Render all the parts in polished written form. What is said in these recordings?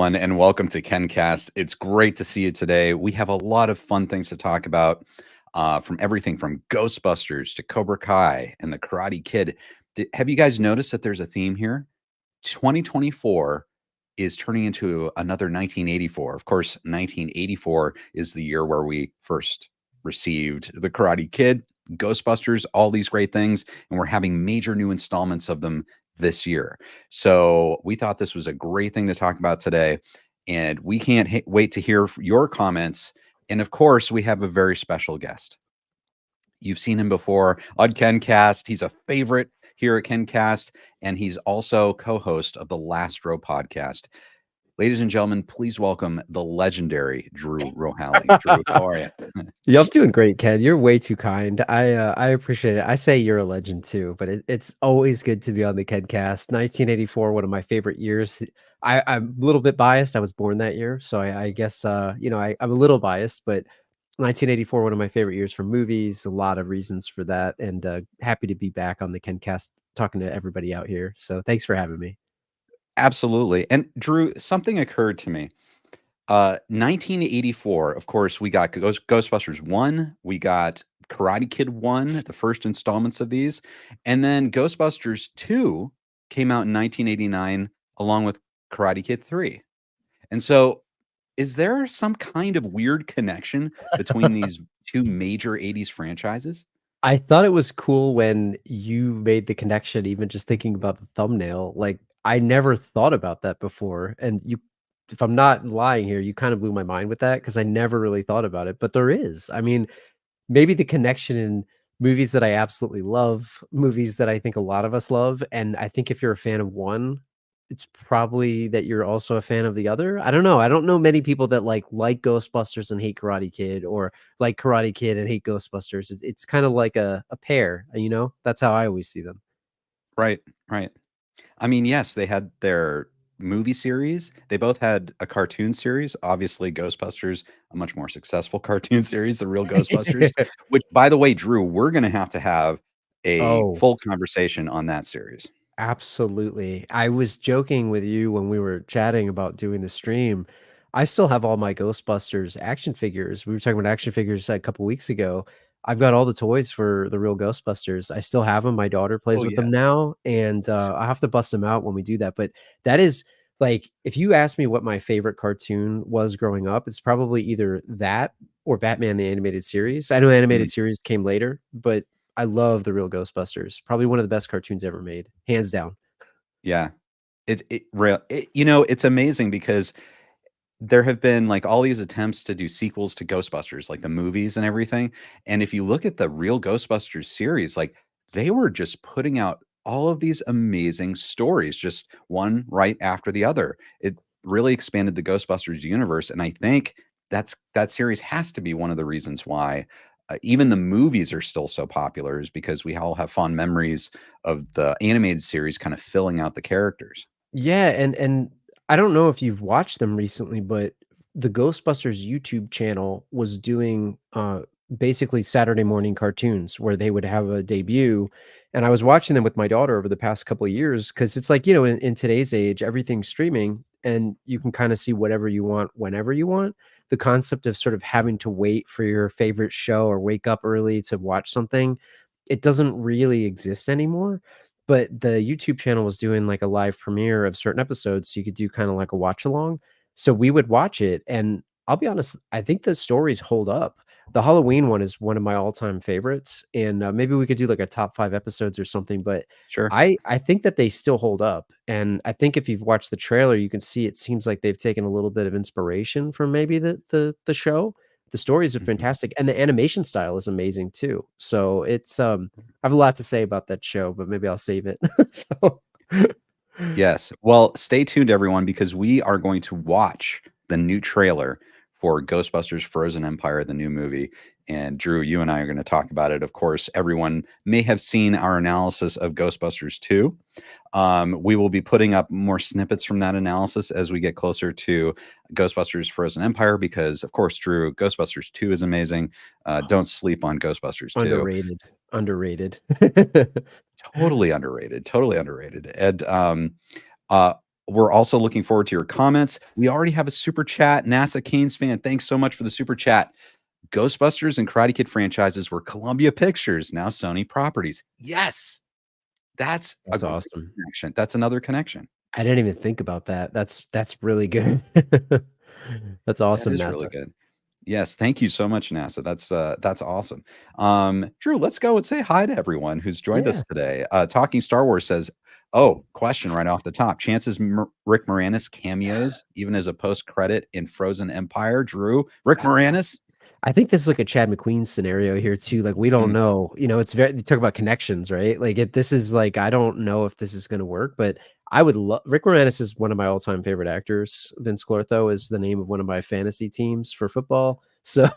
everyone, and welcome to KenCast. It's great to see you today. We have a lot of fun things to talk about, from everything from Ghostbusters to Cobra Kai and the Karate Kid. Have you guys noticed that there's a theme here? 2024 is turning into another 1984. Of course, 1984 is the year where we first received the Karate Kid, Ghostbusters, all these great things, and we're having major new installments of them this year. So we thought this was a great thing to talk about today, and we can't wait to hear your comments. And of course, we have a very special guest. You've seen him before on KenCast. He's a favorite here at KenCast, and he's also co-host of the Last Row podcast. Ladies and gentlemen, please welcome the legendary Drew Rohaly. Drew, how are you? Yeah, I'm doing great, Ken. You're way too kind. I appreciate it. I say you're a legend too, but it's always good to be on the KenCast. 1984, one of my favorite years. I'm a little bit biased. I was born that year, so I guess I'm a little biased, but 1984, one of my favorite years for movies. A lot of reasons for that, and happy to be back on the KenCast talking to everybody out here. So thanks for having me. Absolutely. And Drew, something occurred to me. 1984, of course, we got Ghostbusters 1, we got Karate Kid 1, the first installments of these, and then Ghostbusters 2 came out in 1989 along with Karate Kid 3. And so is there some kind of weird connection between these two major 80s franchises? I thought it was cool when you made the connection, even just thinking about the thumbnail. Like, I never thought about that before. And you, if I'm not lying here, you kind of blew my mind with that because I never really thought about it. But there is. I mean, maybe the connection in movies that I absolutely love, movies that I think a lot of us love, and I think if you're a fan of one, it's probably that you're also a fan of the other. I don't know. I don't know many people that like Ghostbusters and hate Karate Kid, or like Karate Kid and hate Ghostbusters. It's kind of like a pair, you know? That's how I always see them. Right, right. I mean, yes, they had their movie series. They both had a cartoon series. Obviously, Ghostbusters, a much more successful cartoon series, the real Ghostbusters, which, by the way, Drew, we're going to have a Oh, full conversation on that series. absolutely. I was joking with you when we were chatting about doing the stream. I still have all my Ghostbusters action figures. We were talking about action figures a couple weeks ago. I've got all the toys for the real Ghostbusters. I still have them. My daughter plays Oh, with them yes. now, and I have to bust them out when we do that. But that is like, if you ask me what my favorite cartoon was growing up, it's probably either that or Batman the animated series. I know Mm, animated series came later, but I love the real Ghostbusters. Probably one of the best cartoons ever made, hands down. yeah. It's amazing because there have been like all these attempts to do sequels to Ghostbusters, like the movies and everything. And if you look at the real Ghostbusters series, like they were just putting out all of these amazing stories, just one right after the other. It really expanded the Ghostbusters universe. And I think that series has to be one of the reasons why even the movies are still so popular, is because we all have fond memories of the animated series kind of filling out the characters. Yeah, and I don't know if you've watched them recently, but the Ghostbusters YouTube channel was doing basically Saturday morning cartoons where they would have a debut. And I was watching them with my daughter over the past couple of years because it's like, in today's age, everything's streaming and you can kind of see whatever you want whenever you want. The concept of sort of having to wait for your favorite show or wake up early to watch something, it doesn't really exist anymore. But the YouTube channel was doing like a live premiere of certain episodes, so you could do kind of like a watch along. So we would watch it, and I'll be honest, I think the stories hold up. The Halloween one is one of my all-time favorites, and maybe we could do like a top 5 episodes or something, but Sure. I think that they still hold up, and I think if you've watched the trailer, you can see it seems like they've taken a little bit of inspiration from maybe the show. The stories are Mhm. fantastic, and the animation style is amazing too. So it's, I have a lot to say about that show, but maybe I'll save it. So Yes. Well, stay tuned, everyone, because we are going to watch the new trailer for Ghostbusters Frozen Empire, the new movie. And Drew, you and I are going to talk about it. Of course, everyone may have seen our analysis of Ghostbusters 2. We will be putting up more snippets from that analysis as we get closer to Ghostbusters Frozen Empire, because, of course, Drew, Ghostbusters 2 is amazing. Don't sleep on Ghostbusters 2. underrated, underrated. Totally underrated, totally underrated. And uh, We're also looking forward to your comments. We already have a super chat. NASA Canes fan, thanks so much for the super chat. Ghostbusters and Karate Kid franchises were Columbia Pictures, now Sony properties. Yes, that's a That's great awesome. connection. That's another connection. I didn't even think about that. That's really good. That's That awesome, is really NASA. good. Yes, thank you so much, NASA. That's awesome. Drew, let's go and say hi to everyone who's joined Yeah. us today. Talking Star Wars says, "Oh, question right off the top: Chances Rick Moranis cameos even as a post credit in Frozen Empire?" Drew, Rick Moranis. I think this is like a Chad McQueen scenario here too. Like we don't Mm, know, it's very you talk about connections, right? Like this is like I don't know if this is going to work, but I would love Rick Moranis is one of my all-time favorite actors. Vince Clortho is the name of one of my fantasy teams for football. So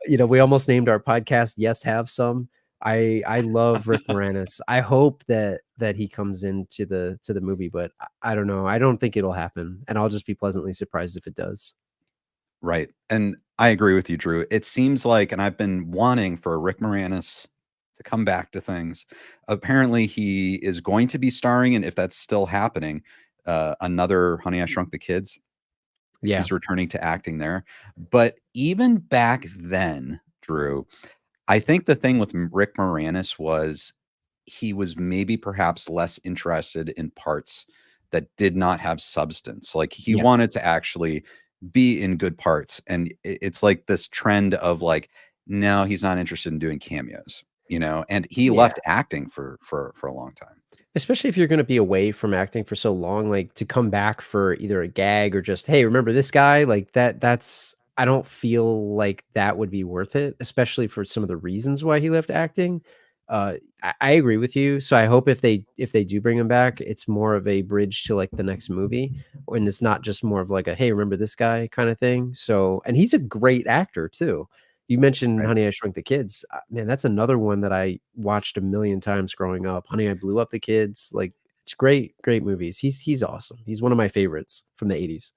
we almost named our podcast Yes Have Some. I love Rick Moranis. I hope that he comes into the movie, but I don't know. I don't think it'll happen, and I'll just be pleasantly surprised if it does. right, and I agree with you, Drew. It seems like, and I've been wanting for Rick Moranis to come back to things. Apparently, he is going to be starring, and if that's still happening, another Honey I Shrunk the Kids. Yeah. He's returning to acting there. But even back then, Drew, I think the thing with Rick Moranis was he was maybe perhaps less interested in parts that did not have substance. Like he Yeah. wanted to actually be in good parts. And it's like this trend of like, no, he's not interested in doing cameos, and he Yeah. left acting for a long time. Especially if you're gonna be away from acting for so long, like, to come back for either a gag or just, "Hey, remember this guy?" Like, that's I don't feel like that would be worth it, especially for some of the reasons why he left acting. I agree with you, so I hope if they do bring him back, it's more of a bridge to, like, the next movie, and it's not just more of like a, "Hey, remember this guy?" kinda thing, so and he's a great actor too. You mentioned Right. Honey, I Shrunk the Kids. Man, that's another one that I watched a million times growing up. Honey, I Blew Up the Kids. Like, it's great, great movies. He's awesome. He's one of my favorites from the '80s.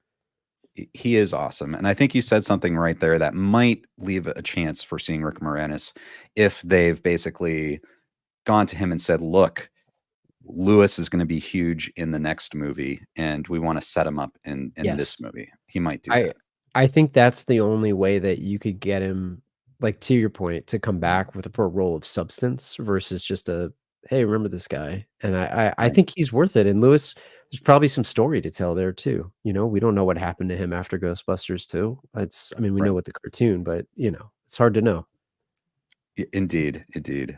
He is awesome. And I think you said something right there that might leave a chance for seeing Rick Moranis if they've basically gone to him and said, look, Lewis is going to be huge in the next movie, and we want to set him up in Yes. this movie. He might do I that. I think that's the only way that you could get him, like, to your point, to come back for a role of substance versus just a, "Hey, remember this guy?" And I Right. think he's worth it, and Lewis, there's probably some story to tell there too, we don't know what happened to him after Ghostbusters 2. I mean, we know Right. with the cartoon, but, it's hard to know. Indeed, indeed.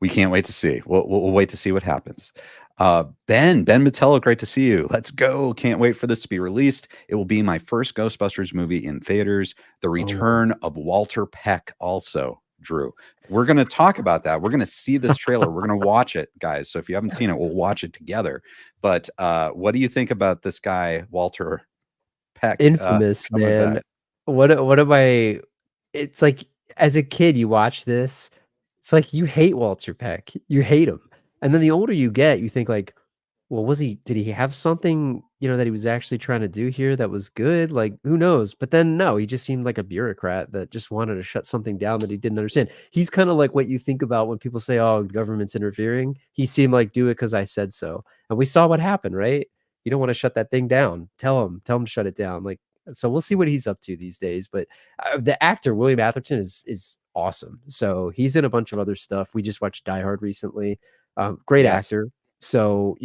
We can't wait to see. We'll wait to see what happens. Ben Mattello, great to see you. Let's go. Can't wait for this to be released. It will be my first Ghostbusters movie in theaters. The Oh. return of Walter Peck also, Drew. We're going to talk about that. We're going to see this trailer. We're going to watch it, guys. So if you haven't seen it, we'll watch it together. But what do you think about this guy, Walter Peck, Infamous, coming man. back? What am I It's like, as a kid, you watch this, it's like you hate Walter Peck, you hate him, and then the older you get, you think like, "Well, did he have something, that he was actually trying to do here that was good?" Like, who knows? But then, no, he just seemed like a bureaucrat that just wanted to shut something down that he didn't understand. He's kinda like what you think about when people say, "Oh, the government's interfering." He seemed like, "Do it because I said so." And we saw what happened, right? You don't wanna shut that thing down. Tell him to shut it down, like, so we'll see what he's up to these days, but, the actor, William Atherton, is awesome. So, he's in a bunch of other stuff. We just watched Die Hard recently. Great Yes. actor. So,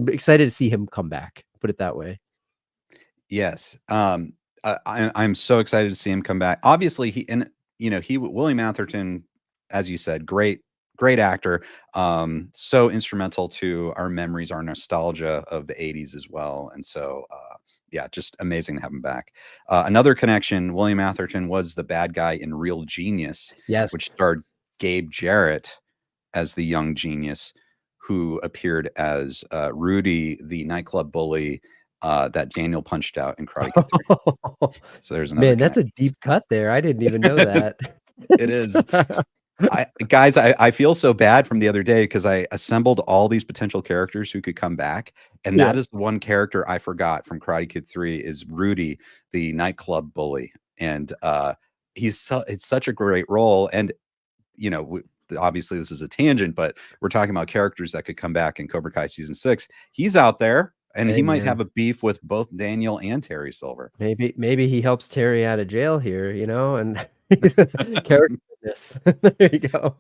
excited to see him come back, put it that way. Yes. I'm so excited to see him come back. Obviously, William Atherton, as you said, great actor. So instrumental to our memories, our nostalgia of the '80s as well. And so, yeah, just amazing to have him back. Another connection: William Atherton was the bad guy in Real Genius, which Yes. starred Gabe Jarrett as the young genius who appeared as Rudy, the nightclub bully that Daniel punched out in Karate Kid 3. So there's another Man, that's a connection. deep cut there. I didn't even know that. It is. I feel so bad from the other day because I assembled all these potential characters who could come back, and that Yeah. is the one character I forgot from Karate Kid 3 is Rudy, the nightclub bully, and it's such a great role, and obviously this is a tangent, but we're talking about characters that could come back in Cobra Kai season 6. He's out there and he Hey, might have man. a beef with both Daniel and Terry Silver. Maybe he helps Terry out of jail here, and he's a character in this. There you go.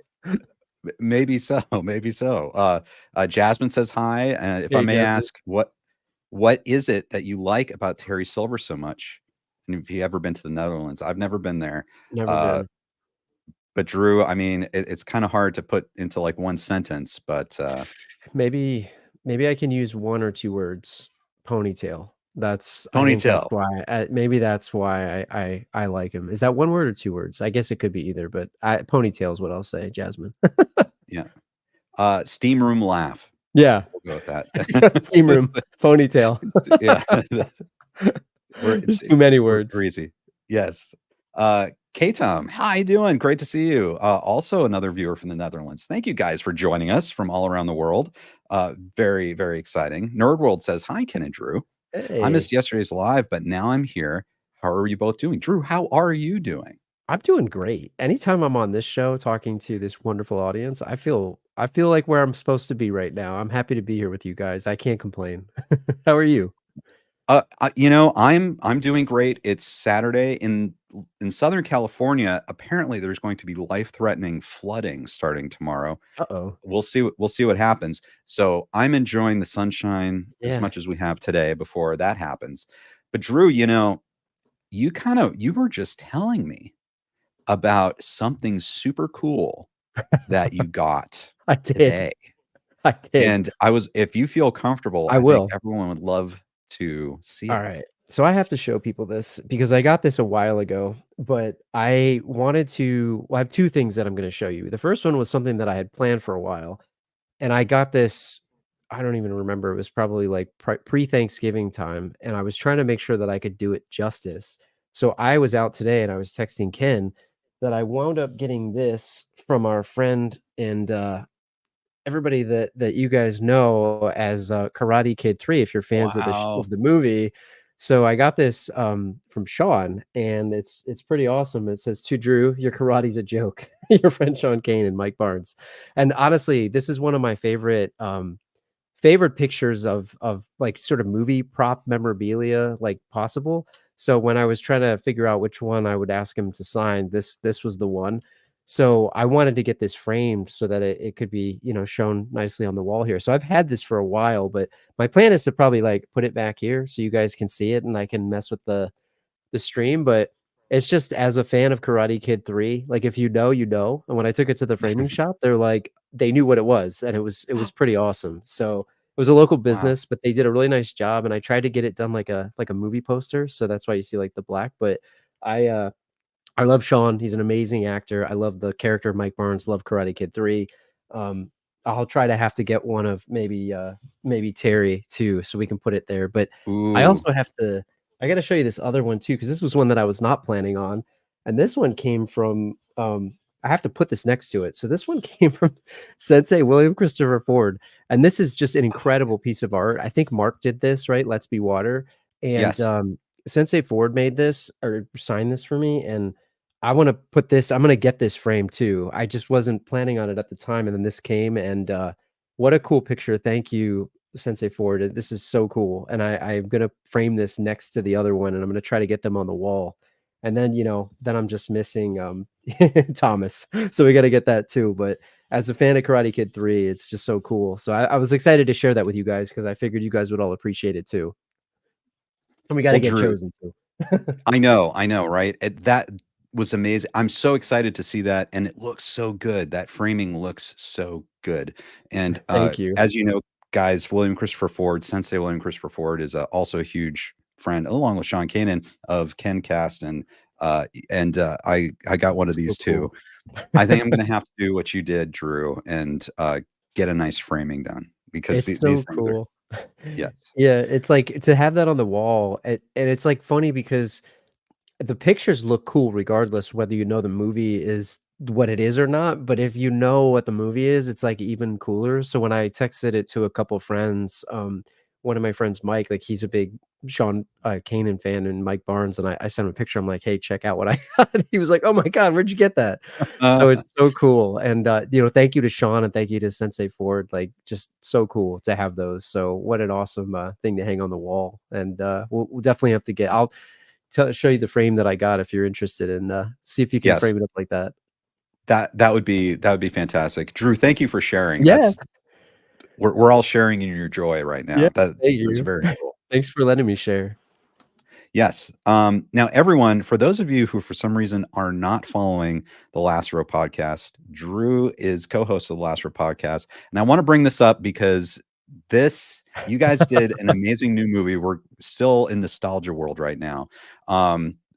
Maybe so, maybe so. Jasmine says hi. If I Hey, may Jasmine. ask, what is it that you like about Terry Silver so much? And if you ever been to the Netherlands, I've never been there. Never Uh, been. but Drew, I mean, it's kind of hard to put into like one sentence, but Maybe I can use 1 or 2 words. Ponytail. I think that's ponytail. why maybe that's why I like him. Is that 1 word or 2 words? I guess it could be either, but ponytail is what I'll say, Jasmine. Yeah. Steam room laugh. Yeah. We'll go with that. Steam room, ponytail. Yeah. There's too many We're words. easy. Yes. K-Tom, how you doing? Great to see you. Also another viewer from the Netherlands. Thank you guys for joining us from all around the world. Very, very exciting. Nerd World says, hi, Ken and Drew. I missed Hey. yesterday's live, but now I'm here. How are you both doing? Drew, how are you doing? I'm doing great. Anytime I'm on this show talking to this wonderful audience, I feel like where I'm supposed to be right now. I'm happy to be here with you guys. I can't complain. How are you? I'm doing great. It's Saturday in Southern California. Apparently, there's going to be life-threatening flooding starting tomorrow. Uh-oh. We'll see what happens. So I'm enjoying the sunshine as Yeah. much as we have today before that happens. But Drew, you were just telling me about something super cool that you got I did. today. I did. And if you feel comfortable, I I think will. everyone would love to see All it. right. So I have to show people this because I got this a while ago, but I wanted to I have 2 things that I'm gonna show you. The first one was something that I had planned for a while, and I got this I don't even remember, it was probably, like, pre-Thanksgiving time, and I was trying to make sure that I could do it justice. So I was out today, and I was texting Ken that I wound up getting this from our friend and, everybody that you guys know as, Karate Kid 3 if you're fans Wow. of the movie. So I got this, from Sean, and it's pretty awesome. It says, "To Drew, your karate's a joke. Your friend Sean Kane and Mike Barnes." And honestly, this is one of my favorite pictures of, like, sort of movie prop memorabilia, like, possible. So when I was trying to figure out which one I would ask him to sign, this was the one. So I wanted to get this framed so that it could be, shown nicely on the wall here. So I've had this for a while, but my plan is to probably, like, put it back here so you guys can see it and I can mess with the stream, but it's just as a fan of Karate Kid 3, like, if you know, you know, and when I took it to the framing shop, they're like they knew what it was, and it was pretty awesome. So, it was a local Wow. business, but they did a really nice job, and I tried to get it done like a movie poster, so that's why you see, like, the black, but I, uh I love Sean, he's an amazing actor, I love the character of Mike Barnes, love Karate Kid 3. Um, I'll try to have to get one of maybe Terry too, so we can put it there, but I Ooh. also have to I gotta show you this other one too, because this was one that I was not planning on, and this one came from, I have to put this next to it, so this one came from Sensei William Christopher Ford, and this is just an incredible piece of art. I think Mark did this, right? Let's Be Water, and, Yes. Sensei Ford made this or signed this for me, and I'm gonna get this frame too. I just wasn't planning on it at the time, and then this came, and, what a cool picture. Thank you, Sensei Ford. This is so cool, and I'm gonna frame this next to the other one, and I'm gonna try to get them on the wall. And then, then I'm just missing, Thomas, so we gotta get that too, but as a fan of Karate Kid 3, it's just so cool. So I was excited to share that with you guys because I figured you guys would all appreciate it too. And we gotta Well, get Drew, chosen too. I know, right? That was amazing. I'm so excited to see that, and it looks so good. That framing looks so good. And Thank you. as you know, guys, William Christopher Ford, Sensei William Christopher Ford, is also a huge friend, along with Sean Kanan of KenCast, and I got one of So these too. cool. I think I'm going to have to do what you did, Drew, and get a nice framing done because It's so these things are cool. yes. Yeah, it's like to have that on the wall, and it's, like, funny because the pictures look cool regardless whether you know the movie is what it is or not, but if you know what the movie is, it's, like, even cooler. So when I texted it to a couple friends, one of my friends, Mike, like, he's a big Sean Kanan fan and Mike Barnes, and I sent him a picture. I'm like, "Hey, check out what I got." He was like, "Oh my god, where'd you get that?" So it's so cool, and thank you to Sean and thank you to Sensei Ford. Like, just so cool to have those. So what an awesome thing to hang on the wall, and we'll definitely have to get. I'll show you the frame that I got if you're interested, and see if you can Yes, frame it up like that. that would be fantastic. Drew, thank you for sharing. Yeah, We're all sharing in your joy right yeah. now. Thank That's you. very cool. Thanks for letting me share. Yes. Now, everyone, for those of you who for some reason are not following the Last Row podcast, Drew is co-host of the Last Row podcast, and I want to bring this up because you guys did an amazing new movie. We're still in nostalgia world right now.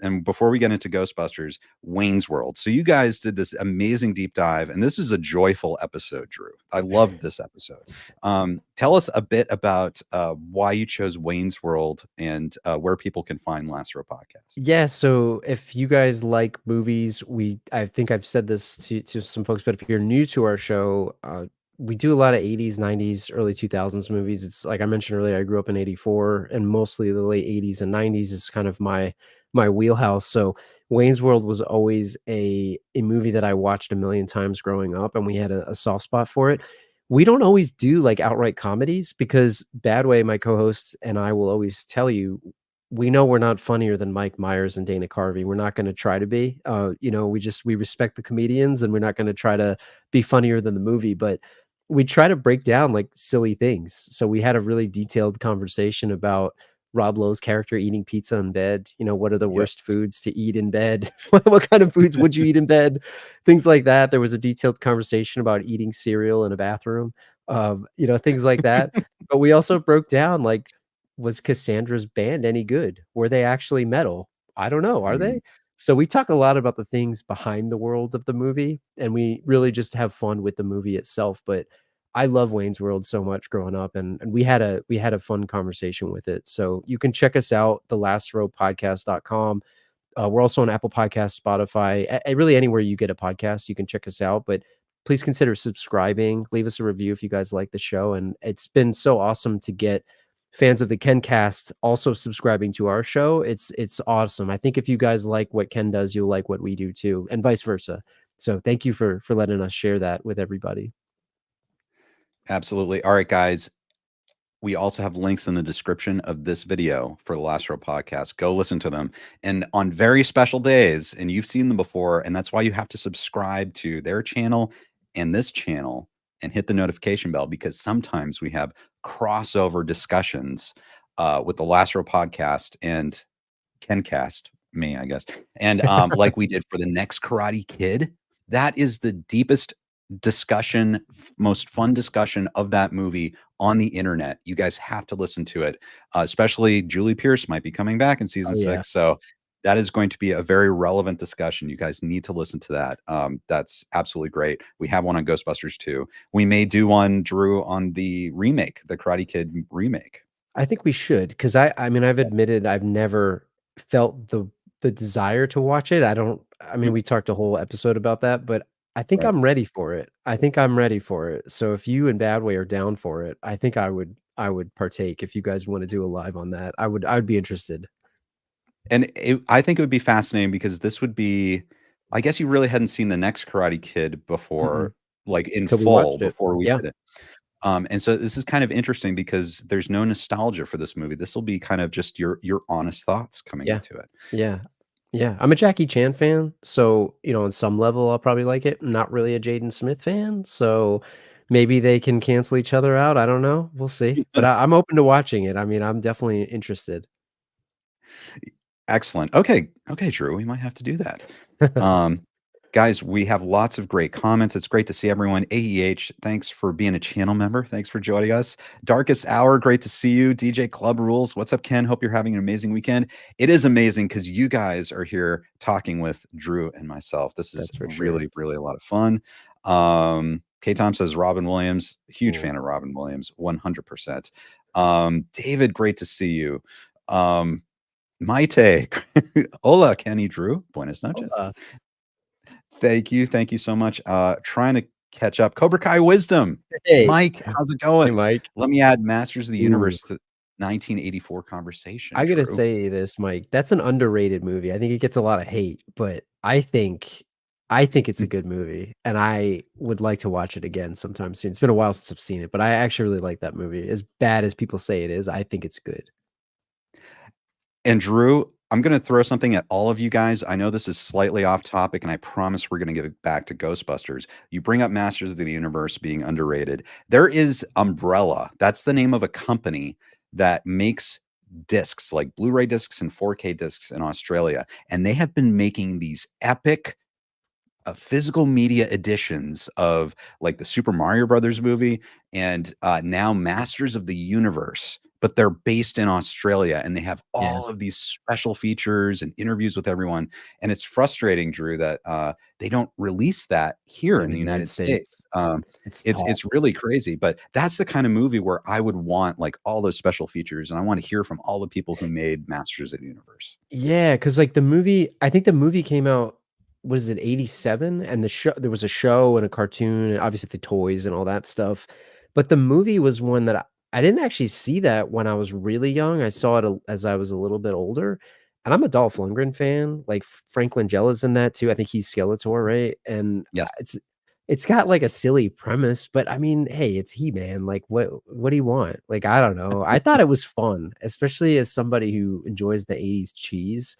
And before we get into Ghostbusters, Wayne's World. So you guys did this amazing deep dive, and this is a joyful episode, Drew. I loved this episode. Tell us a bit about why you chose Wayne's World and where people can find Last Row Podcast. Yeah, so if you guys like movies, I think I've said this to some folks, but if you're new to our show, we do a lot of 80s, 90s, early 2000s movies. It's like I mentioned earlier, I grew up in 84 and mostly the late 80s and 90s is kind of my wheelhouse. So Wayne's World was always a movie that I watched a million times growing up, and we had a soft spot for it. We don't always do like outright comedies because Badway, my co-hosts, and I will always tell you we know we're not funnier than Mike Myers and Dana Carvey. We're not gonna try to be. We respect the comedians, and we're not gonna try to be funnier than the movie, but we try to break down, like, silly things. So we had a really detailed conversation about Rob Lowe's character eating pizza in bed. What are the Yes. worst foods to eat in bed? What kind of foods would you eat in bed? Things like that. There was a detailed conversation about eating cereal in a bathroom, things like that. But we also broke down, like, was Cassandra's band any good? Were they actually metal? I don't know. Are Mm, they? So we talk a lot about the things behind the world of the movie, and we really just have fun with the movie itself. But I love Wayne's World so much growing up, and we had a fun conversation with it. So you can check us out, thelastrowpodcast.com. We're also on Apple Podcasts, Spotify, really anywhere you get a podcast, you can check us out. But please consider subscribing. Leave us a review if you guys like the show. And it's been so awesome to get fans of the KenCast also subscribing to our show. It's awesome. I think if you guys like what Ken does, you'll like what we do too, and vice versa. So thank you for letting us share that with everybody. absolutely. All right, guys. We also have links in the description of this video for the Last Row Podcast. Go listen to them. And on very special days, and you've seen them before, and that's why you have to subscribe to their channel and this channel and hit the notification bell, because sometimes we have crossover discussions with the Last Row Podcast and KenCast, me, I guess. And like we did for the next Karate Kid, that is the deepest discussion, most fun discussion of that movie on the internet. You guys have to listen to it. Especially Julie Pierce might be coming back in season Oh yeah. 6. So that is going to be a very relevant discussion. You guys need to listen to that. That's absolutely great. We have one on Ghostbusters too. We may do one, Drew, on the remake, the Karate Kid remake. I think we should, because I mean, I've admitted I've never felt the desire to watch it. I mean, Mm, we talked a whole episode about that, but I think right. I'm ready for it. I think I'm ready for it. So if you and Badway are down for it, I think I would partake if you guys want to do a live on that. I would be interested. And I think it would be fascinating because this would be, I guess you really hadn't seen the next Karate Kid Mm-mm. before, like in Till we full watched it. before we Yeah. did it. And so this is kind of interesting because there's no nostalgia for this movie. This will be kind of just your honest thoughts coming Yeah. into it. Yeah. Yeah. I'm a Jackie Chan fan, so, on some level, I'll probably like it. I'm not really a Jaden Smith fan, so maybe they can cancel each other out. I don't know. We'll see. But I'm open to watching it. I mean, I'm definitely interested. Excellent. Okay. Okay, Drew, we might have to do that. Um, guys, we have lots of great comments. It's great to see everyone. AEH, thanks for being a channel member. Thanks for joining us. Darkest Hour, great to see you. DJ Club Rules, what's up, Ken? Hope you're having an amazing weekend. It is amazing because you guys are here talking with Drew and myself. This is That's for sure. really, really a lot of fun. K Tom says Robin Williams, huge Cool. fan of Robin Williams, 100%. David, great to see you. Maite, hola, Kenny Drew, buenas noches. Uh, Thank you. Thank you so much. Trying to catch up. Cobra Kai Wisdom. hey. Mike, how's it Hey, going? Mike. Let me add Masters of the Ooh, Universe to. 1984 conversation, I gotta Drew. say this, Mike, that's an underrated movie. I think it gets a lot of hate, but I think it's a good movie, and I would like to watch it again sometime soon. It's been a while since I've seen it, but I actually really like that movie. As bad as people say it is, I think it's good. And Drew, I'm going to throw something at all of you guys. I know this is slightly off topic, and I promise we're going to give it back to Ghostbusters. You bring up Masters of the Universe being underrated. There is Umbrella. That's the name of a company that makes discs like Blu-ray discs and 4K discs in Australia. And they have been making these epic physical media editions of like the Super Mario Brothers movie and now Masters of the Universe, but they're based in Australia and they have Yeah, all of these special features and interviews with everyone. And it's frustrating, Drew, that they don't release that here in in the the United United States. States. It's It's tough. really crazy, but that's the kind of movie where I would want like all those special features, and I want to hear from all the people who made Masters of the Universe. Yeah, because like, the movie I think the movie came out, was it '87? And there was a show and a cartoon and obviously the toys and all that stuff, but the movie was one that I didn't actually see that when I was really young. I saw it as I was a little bit older, and I'm a Dolph Lundgren fan. Like, Frank Langella's in that too. I think he's Skeletor, right? And Yes. it's got like a silly premise, but I mean, hey, it's He-Man. Like, what do you want? Like, I don't know. I thought it was fun, especially as somebody who enjoys the '80s cheese.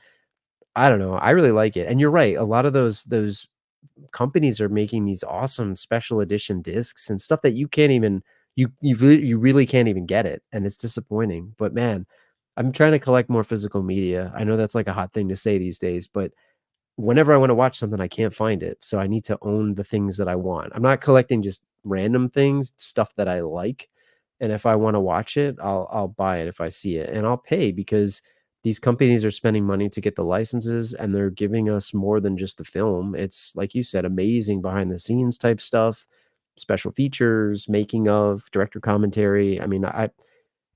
I don't know. I really like it. And you're right. A lot of those companies are making these awesome special edition discs and stuff that you can't even you really can't even get it, and it's disappointing. But man, I'm trying to collect more physical media. I know that's like a hot thing to say these days, but whenever I wanna watch something, I can't find it, so I need to own the things that I want. I'm not collecting just random things, stuff that I like, and if I wanna watch it, I'll buy it if I see it, and I'll pay because these companies are spending money to get the licenses, and they're giving us more than just the film. It's, like you said, amazing behind the scenes type stuff, special features, making of, director commentary. I mean, I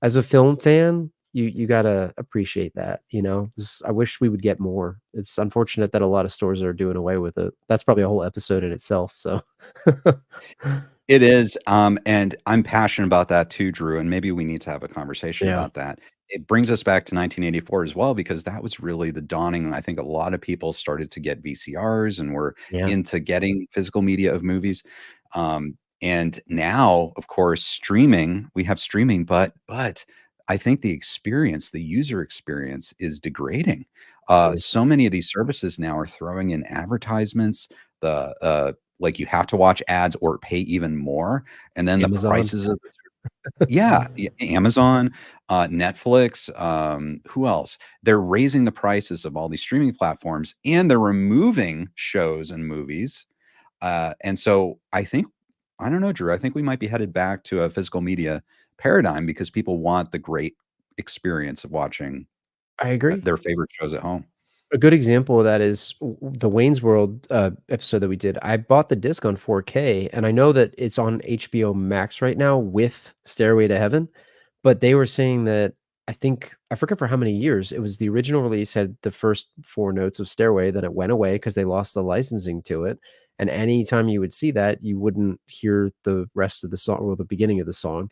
as a film fan, you gotta appreciate that, you know? Just I wish we would get more. It's unfortunate that a lot of stores are doing away with it. That's probably a whole episode in itself, so It is, and I'm passionate about that too, Drew, and maybe we need to have a conversation Yeah, about that. It brings us back to 1984 as well, because that was really the dawning. I think a lot of people started to get VCRs and were yeah, into getting physical media of movies. And now, of course, streaming, we have streaming, but I think the experience, the user experience is degrading. it is. So many of these services now are throwing in advertisements, the like you have to watch ads or pay even more, and then the Amazon. prices of yeah, Amazon, Netflix, who else? They're raising the prices of all these streaming platforms, and they're removing shows and movies, and so I don't know, Drew, I think we might be headed back to a physical media paradigm because people want the great experience of watching, I agree. their favorite shows at home. A good example of that is the Wayne's World episode that we did. I bought the disc on 4K, and I know that it's on HBO Max right now with Stairway to Heaven. But they were saying that I forget for how many years, it was the original release had the first 4 notes of Stairway, then it went away because they lost the licensing to it, and anytime you would see that, you wouldn't hear the rest of the song or the beginning of the song,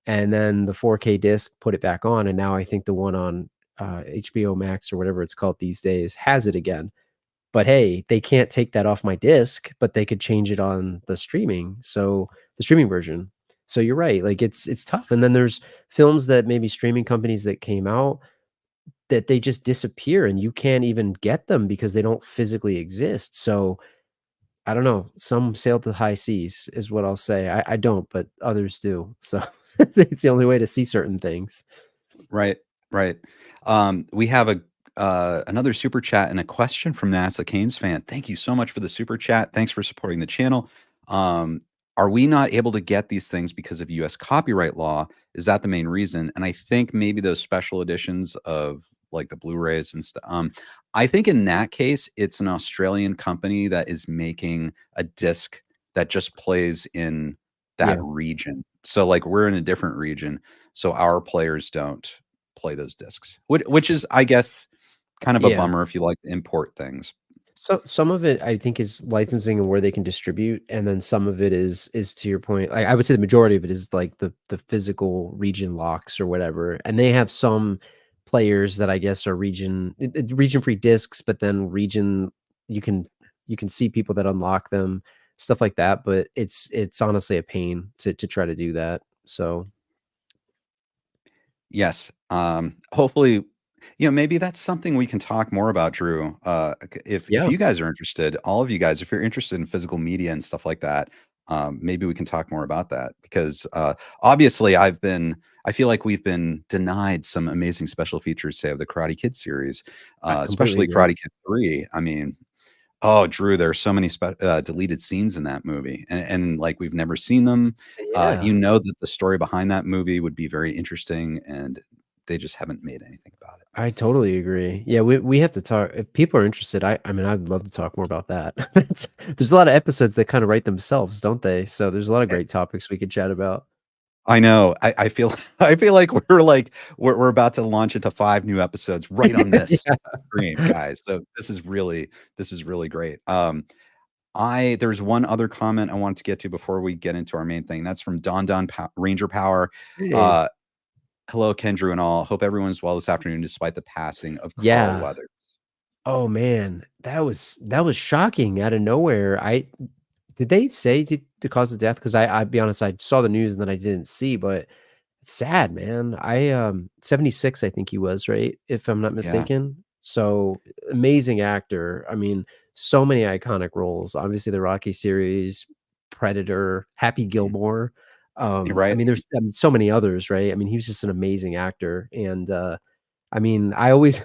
and then the 4K disc put it back on, and now I think the one on, HBO Max or whatever it's called these days has it again. But hey, they can't take that off my disc, but they could change it on the streaming version. So you're right, like, it's tough, and then there's films that maybe streaming companies that came out that they just disappear, and you can't even get them because they don't physically exist. So, I don't know, some sail to the high seas is what I'll say. I don't, but others do. So, it's the only way to see certain things. Right, right. We have a another super chat and a question from NASA Canes fan. Thank you so much for the super chat. Thanks for supporting the channel. Um, are we not able to get these things because of U.S. copyright law? Is that the main reason? And I think maybe those special editions of like the Blu-rays and stuff. I think in that case, it's an Australian company that is making a disc that just plays in that Yeah. region. So like we're in a different region, so our players don't play those discs, which S is, I guess, kind of a Yeah. bummer if you like to import things. So some of it I think is licensing and where they can distribute, and then some of it is to your point, I would say the majority of it is like the physical region locks or whatever, and they have some players that I guess are region free discs, but then region you can you can see people that unlock them, stuff like that, but it's honestly a pain to try to do that. So, Yes. Hopefully, maybe that's something we can talk more about, Drew. If yeah, you guys are interested, all of you guys, if you're interested in physical media and stuff like that, maybe we can talk more about that because obviously I feel like we've been denied some amazing special features, say of the Karate Kid series, I completely especially agree. Karate Kid 3. I mean, oh, Drew, there are so many deleted scenes in that movie, and like we've never seen them. Yeah. That the story behind that movie would be very interesting, and they just haven't made anything about it. I totally agree. Yeah, we have to talk if people are interested, I mean, I'd love to talk more about that. There's a lot of episodes that kinda write themselves, don't they? So there's a lot of Eh, great topics we could chat about. I know. I feel I feel like we're about to launch into 5 new episodes right on this Yeah. stream, guys. So this is really great. I There's one other comment I wanted to get to before we get into our main thing. That's from Ranger Power. Hey. Uh, Hello, Kendrew and all. Hope everyone's well this afternoon despite the passing of Carl Yeah. Weather. Oh, man. That was shocking out of nowhere. I did they say the cause of death? Because I'll be honest, I saw the news and then I didn't see, but it's sad, man. 76, I think he was, right? If I'm not Yeah, mistaken. So, amazing actor. I mean, so many iconic roles. Obviously, the Rocky series, Predator, Happy mhm. Gilmore. You're I right. mean, there's, so many others, right? I mean, he was just an amazing actor, and, I mean, I always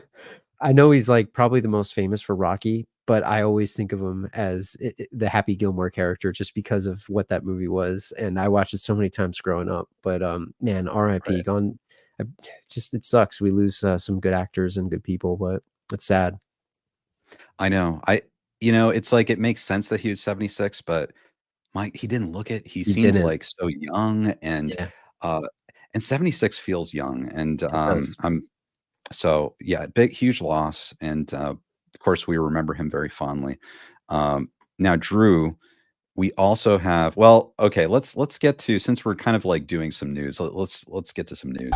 I know he's, like, probably the most famous for Rocky, but I always think of him as the Happy Gilmore character just because of what that movie was, and I watched it so many times growing up, but, man, RIP, Right. gone I just it sucks. We lose, some good actors and good people, but it's sad. I know. It's like it makes sense that he was 76, but Mike, he didn't look it. He You seemed didn't. like so young Yeah, uh and 76 feels young and it does. I'm so yeah, big huge loss and of course we remember him very fondly. Now Drew, we also have well, okay, let's get to since we're kind of like doing some news. Let's get to some news.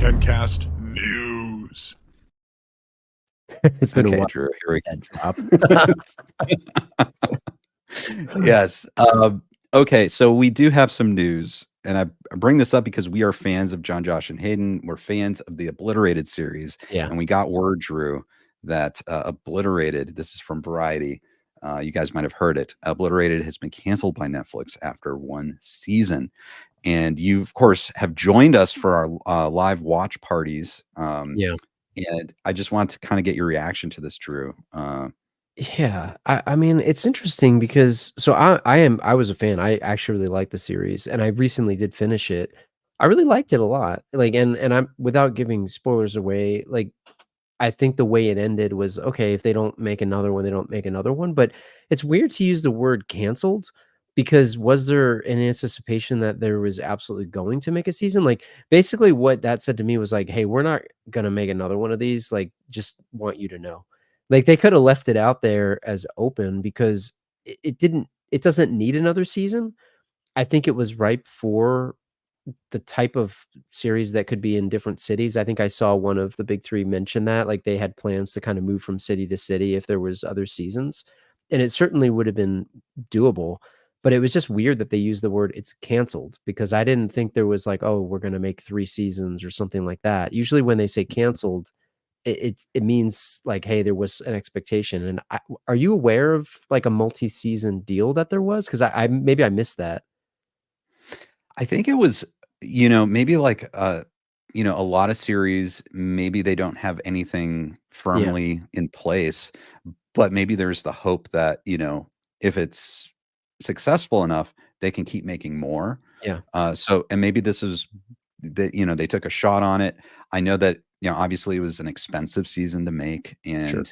KenCast News. It's been a Okay, while Drew, here we that drop. Yes. Okay, so we do have some news, and I bring this up because we are fans of John, Josh, and Hayden. We're fans of the Obliterated series, Yeah, and we got word, Drew, that Obliterated. This is from Variety. You guys might have heard it. Obliterated has been canceled by Netflix after one season, and you, of course, have joined us for our live watch parties. yeah. And I just want to kind of get your reaction to this, Drew. Yeah, I mean, it's interesting because so I was a fan. I actually really liked the series, and I recently did finish it. I really liked it a lot. Like, and I'm without giving spoilers away. Like, I think the way it ended was okay. If they don't make another one, they don't make another one. But it's weird to use the word canceled because was there an anticipation that there was absolutely going to make a season? Like, basically, what that said to me was like, hey, we're not gonna make another one of these. Like, just want you to know. Like, they could have left it out there as open because it doesn't need another season. I think it was ripe for the type of series that could be in different cities. I think I saw one of the big 3 mention that, like, they had plans to kinda move from city to city if there was other seasons, and it certainly would have been doable, but it was just weird that they used the word, "It's canceled," because I didn't think there was like, "Oh, we're gonna make 3 seasons," or something like that. Usually when they say canceled, it means like, "Hey, there was an expectation," and are you aware of, like, a multi-season deal that there was? 'Cause I maybe I missed that. I think it was, maybe like a lot of series, maybe they don't have anything Yeah, firmly in place, but maybe there's the hope that, if it's successful enough, they can keep making more. yeah, And maybe this is that, they took a shot on it. I know that, obviously it was an expensive season to make sure.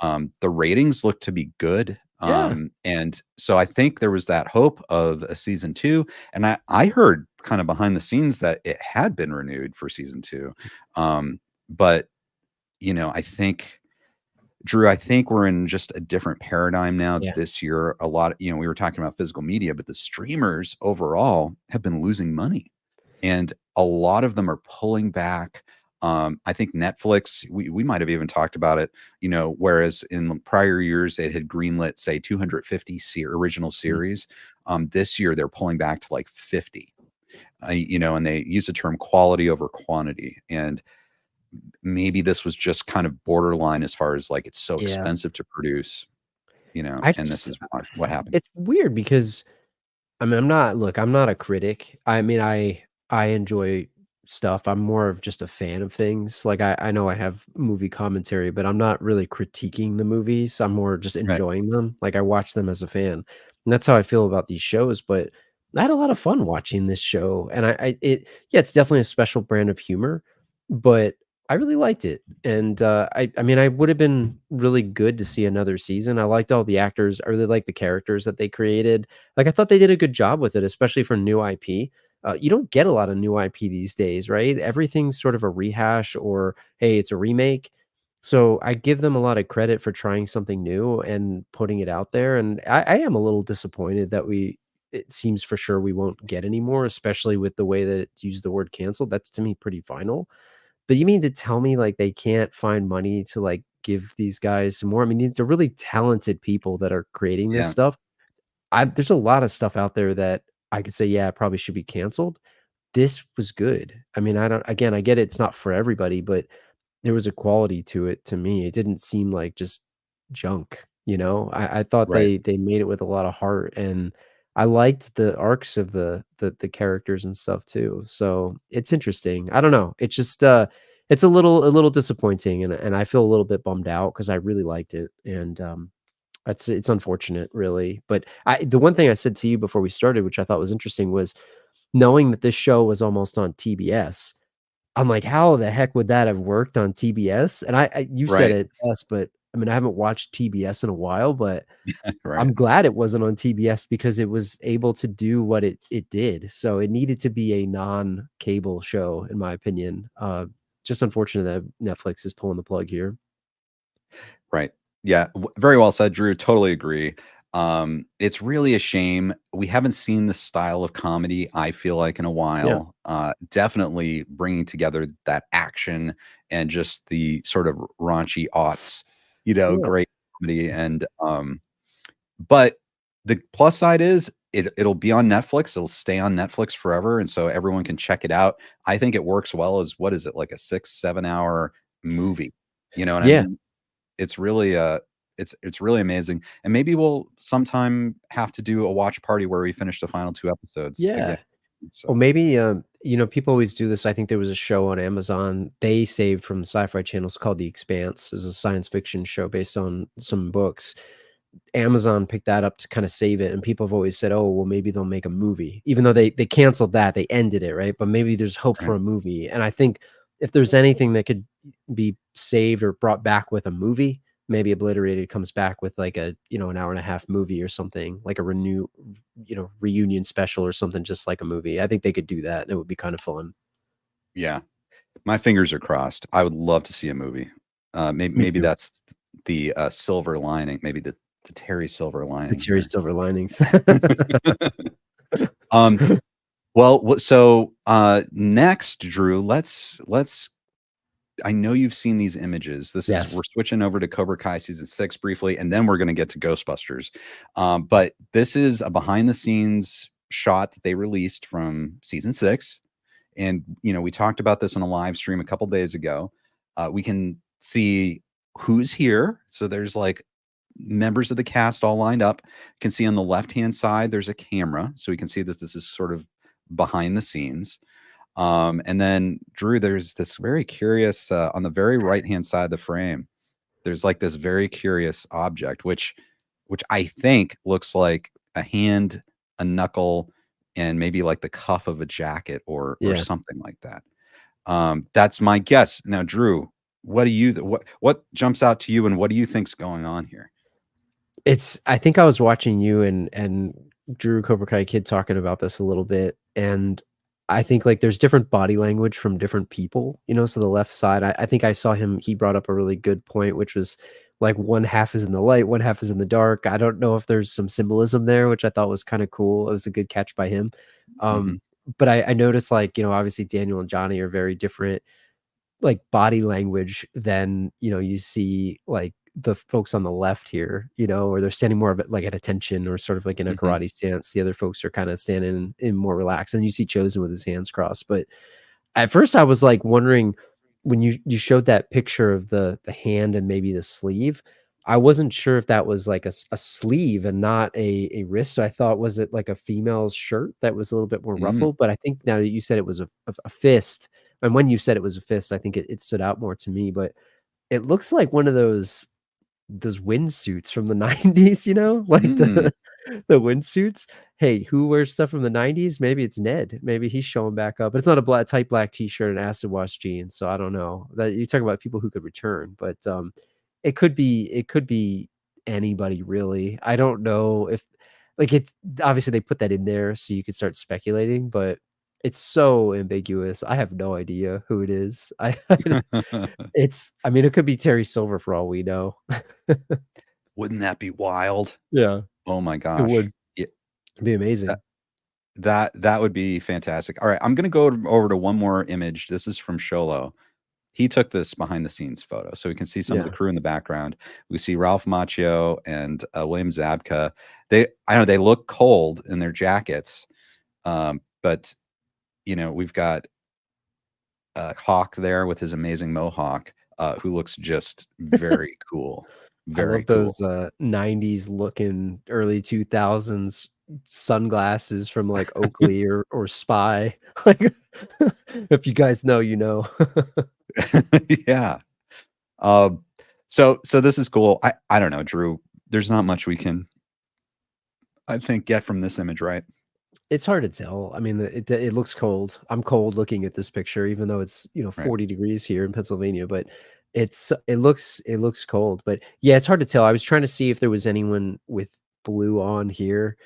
and the ratings looked to be good. Yeah, And so I think there was that hope of a season two. And I heard kind of behind the scenes that it had been renewed for season two. But I think. Drew, I think we're in just a different paradigm now Yeah. this year. A lot of, we were talking about physical media, but the streamers overall have been losing money. And a lot of them are pulling back. I think Netflix, we might have even talked about it, whereas in prior years it had greenlit, say, 250 original Mm. series. This year they're pulling back to like 50, and they use the term quality over quantity. And maybe this was just kind of borderline as far as like it's so Yeah. expensive to produce, I and this just is what happened. it's weird because I mean, I'm not a critic. I mean, I enjoy stuff. I'm more of just a fan of things. Like I know I have movie commentary, but I'm not really critiquing the movies. I'm more just Right. enjoying them. Like I watch them as a fan. And that's how I feel about these shows, but I had a lot of fun watching this show. And yeah, it's definitely a special brand of humor, but I really liked it. And I mean, I would have been really good to see another season. I liked all the actors. I really liked the characters that they created. Like, I thought they did a good job with it, especially for new IP. You don't get a lot of new IP these days, right? Everything's sort of a rehash or, hey, it's a remake. So I give them a lot of credit for trying something new and putting it out there. And I am a little disappointed that it seems for sure we won't get any more, especially with the way that it's used the word canceled. That's to me pretty final. But you mean to tell me, like, they can't find money to, like, give these guys some more? I mean, they're really talented people that are creating this Yeah. stuff. There's a lot of stuff out there that I could say, "Yeah, it probably should be canceled." This was good. I mean, I don't again, I get it's not for everybody, but there was a quality to it to me. It didn't seem like just junk, you know? I thought Right. they made it with a lot of heart, and I liked the arcs of the characters and stuff too. So, it's interesting. I don't know. It's just, it's a little disappointing, and I feel a little bit bummed out because I really liked it, and, it's unfortunate, really. But the one thing I said to you before we started, which I thought was interesting, was knowing that this show was almost on TBS. I'm like, "How the heck would that have worked on TBS?" And you said Right. it best, but I mean, I haven't watched TBS in a while, but Right. I'm glad it wasn't on TBS because it was able to do what it did. So it needed to be a non-cable show, in my opinion. Just unfortunate that Netflix is pulling the plug here. Right. Yeah. Very well said, Drew. Totally agree. It's really a shame. We haven't seen the style of comedy, I feel like, in a Yeah. while. Definitely bringing together that action and just the sort of raunchy aughts, Yeah. great comedy. And, but the plus side is it'll be on Netflix. It'll stay on Netflix forever. And so everyone can check it out. I think it works well as what is it, like a 6, 7 hour movie? You know what I Yeah. mean? It's really, it's really amazing, and maybe we'll sometime have to do a watch party where we finish the final 2 episodes again, Yeah. Or so maybe, people always do this. I think there was a show on Amazon they saved from the Sci-Fi Channel. It's called The Expanse. It's a science fiction show based on some books. Amazon picked that up to kinda save it, and people have always said, "Oh, well, maybe they'll make a movie." Even though they canceled that, they ended it, right? But maybe there's hope right. for a movie, and I think if there's anything that could be saved or brought back with a movie, maybe Obliterated comes back with, like, an hour and a half movie or something, like a reunion special or something just like a movie. I think they could do that, and it would be kinda fun. Yeah, my fingers are crossed. I would love to see a movie. Me Maybe too. that's the, silver lining, maybe the Terry silver lining It's very here. silver linings. Um, well, so, next, Drew, let's I know you've seen these images. Yes. We're switching over to Cobra Kai season 6 briefly, and then we're going to get to Ghostbusters. But this is a behind the scenes shot that they released from season 6. And, we talked about this on a live stream a couple days ago. We can see who's here. So there's like members of the cast all lined up. You can see on the left hand side, there's a camera. So we can see this is sort of behind the scenes. And then Drew, there's this very curious on the very right hand side of the frame. There's like this very curious object, which I think looks like a hand, a knuckle, and maybe like the cuff of a jacket or Yeah. something like that. That's my guess. Now, Drew, what do you what jumps out to you, and what do you think's going on here? I think I was watching you and Drew Cobra Kai Kid talking about this a little bit, and I think, like, there's different body language from different people, so the left side, I think I saw him he brought up a really good point, which was like one half is in the light, one half is in the dark. I don't know if there's some symbolism there, which I thought was kind of cool. It was a good catch by him. Mhm. But I noticed like, obviously Daniel and Johnny are very different like body language than, you see like the folks on the left here, or they're standing more of it like at attention or sort of like in a Mhm. karate stance. The other folks are kind of standing in more relaxed, and you see Chosen with his hands crossed. But at first I was like wondering when you showed that picture of the hand and maybe the sleeve, I wasn't sure if that was like a sleeve and not a wrist. So I thought, was it like a female's shirt that was a little bit more Mm. ruffled? But I think now that you said it was a fist, and when you said it was a fist, I think it stood out more to me. But it looks like one of those windsuits from the 90s, like Mm. the windsuits. Hey, who wears stuff from the 90s? Maybe it's Ned. Maybe he's showing back up. It's not a tight black t-shirt and acid wash jeans, so I don't know. That you talk about people who could return, but it could be anybody really. I don't know if like it obviously they put that in there so you could start speculating, but it's so ambiguous. I have no idea who it is. I mean, it could be Terry Silver for all we know. Wouldn't that be wild? Yeah, Oh my it gosh. would Yeah, be that amazing. that would be fantastic. All right, I'm gonna go over to one more image. This is from Sholo. He took this behind the scenes photo, so we can see some of the Yeah. crew in the background. We see Ralph Macchio and William Zabka. I know they look cold in their jackets, but we've got Hawk there with his amazing mohawk, who looks just very cool, I very love cool. those, 90s looking early 2000s sunglasses from, like, Oakley or Spy. Like, if you guys know, you know. Yeah. Um, so this is cool. I don't know, Drew. There's not much we can, I think, get from this image, right? It's hard to tell. I mean, it looks cold. I'm cold looking at this picture, even though it's, Right. 40 degrees here in Pennsylvania, but it looks cold, but, yeah, it's hard to tell. I was trying to see if there was anyone with blue on here.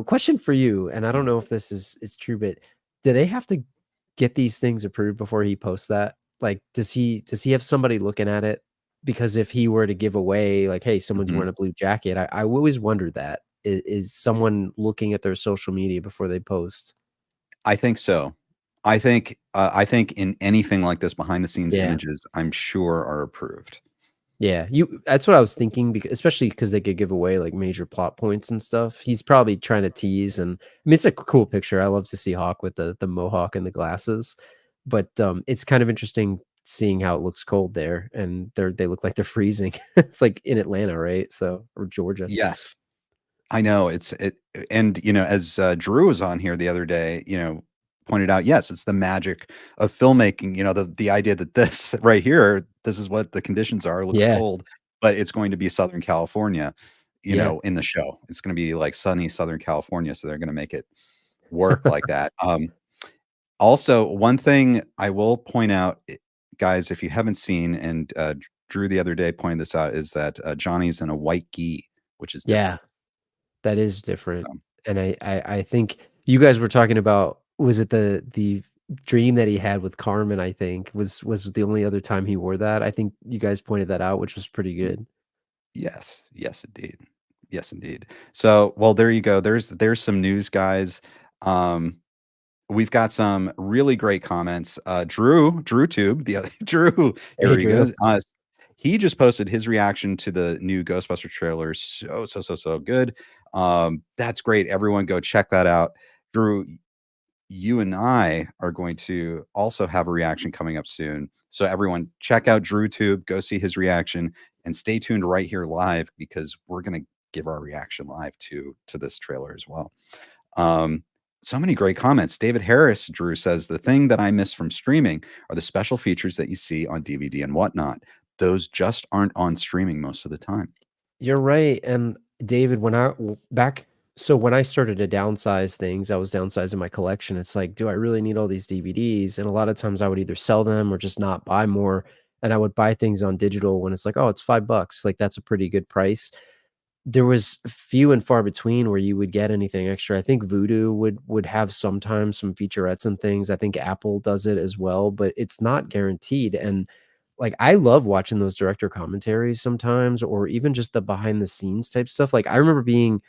Question for you, and I don't know if this is true, but do they have to get these things approved before he posts that? Like, does he have somebody looking at it? Because if he were to give away, like, "Hey, someone's Mhm. wearing a blue jacket," I always wondered that. Is someone looking at their social media before they post? I think so. I think in anything like this, behind the scenes Yeah. images, I'm sure are approved. Yeah, that's what I was thinking because especially because they could give away, like, major plot points and stuff. He's probably trying to tease, and I mean, it's a cool picture. I love to see Hawk with the mohawk and the glasses, but, it's kind of interesting seeing how it looks cold there, and they look like they're freezing. It's like in Atlanta, right? So or Georgia. Yes. I know and as Drew was on here the other day, pointed out, yes, it's the magic of filmmaking. The idea that this right here, this is what the conditions are. It looks Yeah, cold, but it's going to be Southern California. yeah. In the show, it's going to be like sunny Southern California, so they're going to make it work like that. Also, one thing I will point out, guys, if you haven't seen, and Drew the other day pointed this out, is that Johnny's in a white gi, which is Yeah, different. that is different, So, and I think you guys were talking about was it the dream that he had with Carmen, I think, was the only other time he wore that? I think you guys pointed that out, which was pretty y- good. yes, yes, indeed, yes, indeed. So, well, there you go. There's some news, guys. Um, we've got some really great comments. Drew Tube, the other Drew, here Hey, he Drew. goes. He just posted his reaction to the new Ghostbuster trailer. So good. That's great. Everyone go check that out. Drew, you and I are going to also have a reaction coming up soon. So everyone check out DrewTube, go see his reaction, and stay tuned right here live because we're going to give our reaction live to this trailer as well. Um, so many great comments. David Harris, Drew says, the thing that I miss from streaming are the special features that you see on DVD and whatnot. Those just aren't on streaming most of the time. You're right, and David, when I w back so when I started to downsize things, I was downsizing my collection. It's like, do I really need all these DVDs? And a lot of times I would either sell them or just not buy more, and I would buy things on digital when it's like, "Oh, it's $5." Like, that's a pretty good price. There was few and far between where you would get anything extra. I think Vudu would have sometimes some featurettes and things. I think Apple does it as well, but it's not guaranteed, and like, I love watching those director commentaries sometimes, or even just the behind the scenes type stuff. Like, I remember being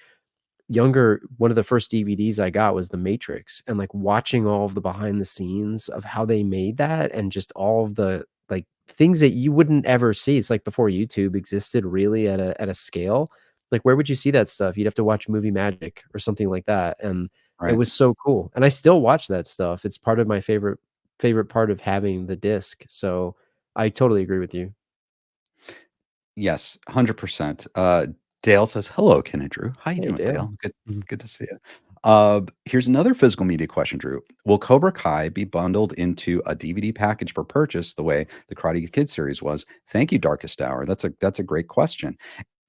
younger, one of the first DVDs I got was The Matrix, and, like, watching all of the behind the scenes of how they made that and just all of the, like, things that you wouldn't ever see. It's like before YouTube existed really at a scale. Like, where would you see that stuff? You'd have to watch Movie Magic or something like that, and it Right. was so cool, and I still watch that stuff. It's part of my favorite part of having the disc, so I totally agree with you. Yes, 100%. Dale says, "Hello, Ken and Drew. How you Hey, doing, Dale. Dale? Good, Mhm. good to see you." Here's another physical media question, Drew. Will Cobra Kai be bundled into a DVD package for purchase the way the Karate Kid series was? Thank you, Darkest Hour. That's a great question,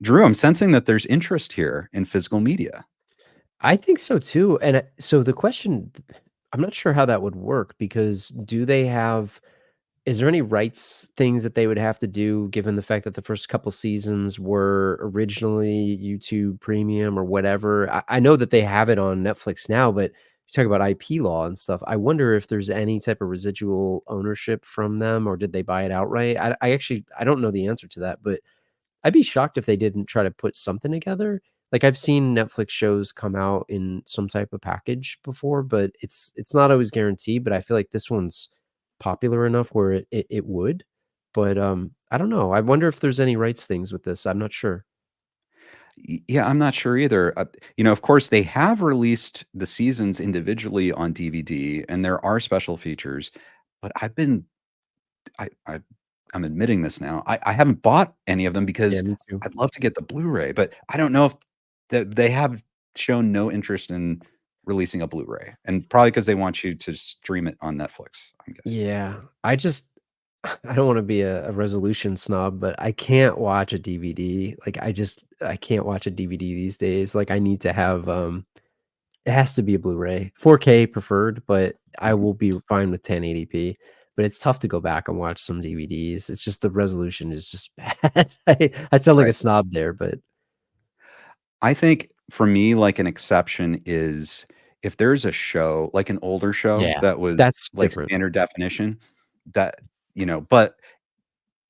Drew. I'm sensing that there's interest here in physical media. I think so too, and, so the question, I'm not sure how that would work because do they have is there any rights things that they would have to do given the fact that the first couple seasons were originally YouTube Premium or whatever? I know that they have it on Netflix now, but you talk about IP law and stuff. I wonder if there's any type of residual ownership from them, or did they buy it outright? I actually I don't know the answer to that, but I'd be shocked if they didn't try to put something together. Like, I've seen Netflix shows come out in some type of package before, but it's not always guaranteed, but I feel like this one's popular enough where it would. But, I don't know. I wonder if there's any rights things with this. I'm not sure. Yeah, I'm not sure either. Of course, they have released the seasons individually on DVD, and there are special features. But I I'm admitting this now. I haven't bought any of them Yeah, because me too. I'd love to get the Blu-ray, but I don't know if they have shown no interest in releasing a Blu-ray, and probably because they want you to stream it on Netflix, I'm guessing. Yeah. I just I don't wanna be a resolution snob, but I can't watch a DVD. Like, I can't watch a DVD these days. Like, I need to have, it has to be a Blu-ray, 4K preferred, but I Mhm. will be fine with 1080p. But it's tough to go back and watch some DVDs. It's just the resolution is just bad. I sound like a Right. snob there, but I think for me, like, an exception is if there's a show, like an older show yeah, that was, that's like, different. standard definition that but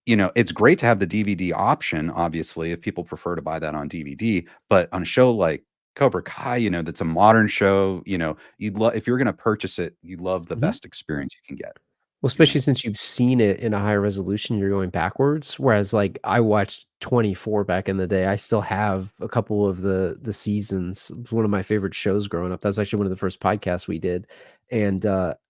it's great to have the DVD option, obviously, if people prefer to buy that on DVD, but on a show like Cobra Kai, that's a modern show, you'd love if you're gonna purchase it, you love the Mhm. best experience you can get, Well, you know? especially since you've seen it in a higher resolution, you're going backwards, whereas, like, I watched 24 back in the day. I still have a couple of the seasons. It was one of my favorite shows growing up. That's actually one of the first podcasts we did, and,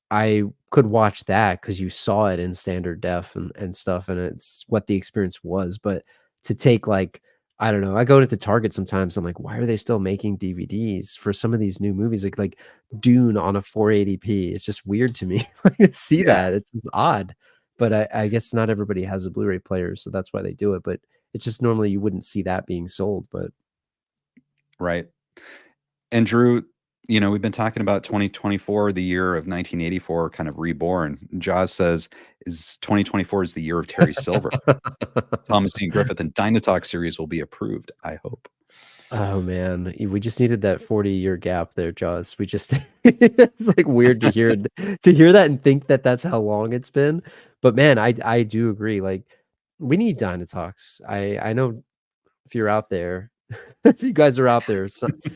I could watch that because you saw it in standard def and stuff, and it's what the experience was, but to take, like, I don't know, I go to Target sometimes, I'm like, "Why are they still making DVDs for some of these new movies?" Like Dune on a 480p. It's just weird to me, like, to see Yeah, that. It's odd, but I guess not everybody has a Blu-ray player, so that's why they do it, but it's just normally you wouldn't see that being sold, but right. And Drew, we've been talking about 2024, the year of 1984, kind of reborn. Jaws says, "Is 2024 is the year of Terry Silver. Thomas Dean Griffith and Dinotalk series will be approved, I hope." Oh, man, we just needed that 40-year gap there, Jaws. We just it's, like, weird to hear that and think that that's how long it's been, but, man, I do agree, like, we need Dinotalks. I know if you're out there, if you guys are out there,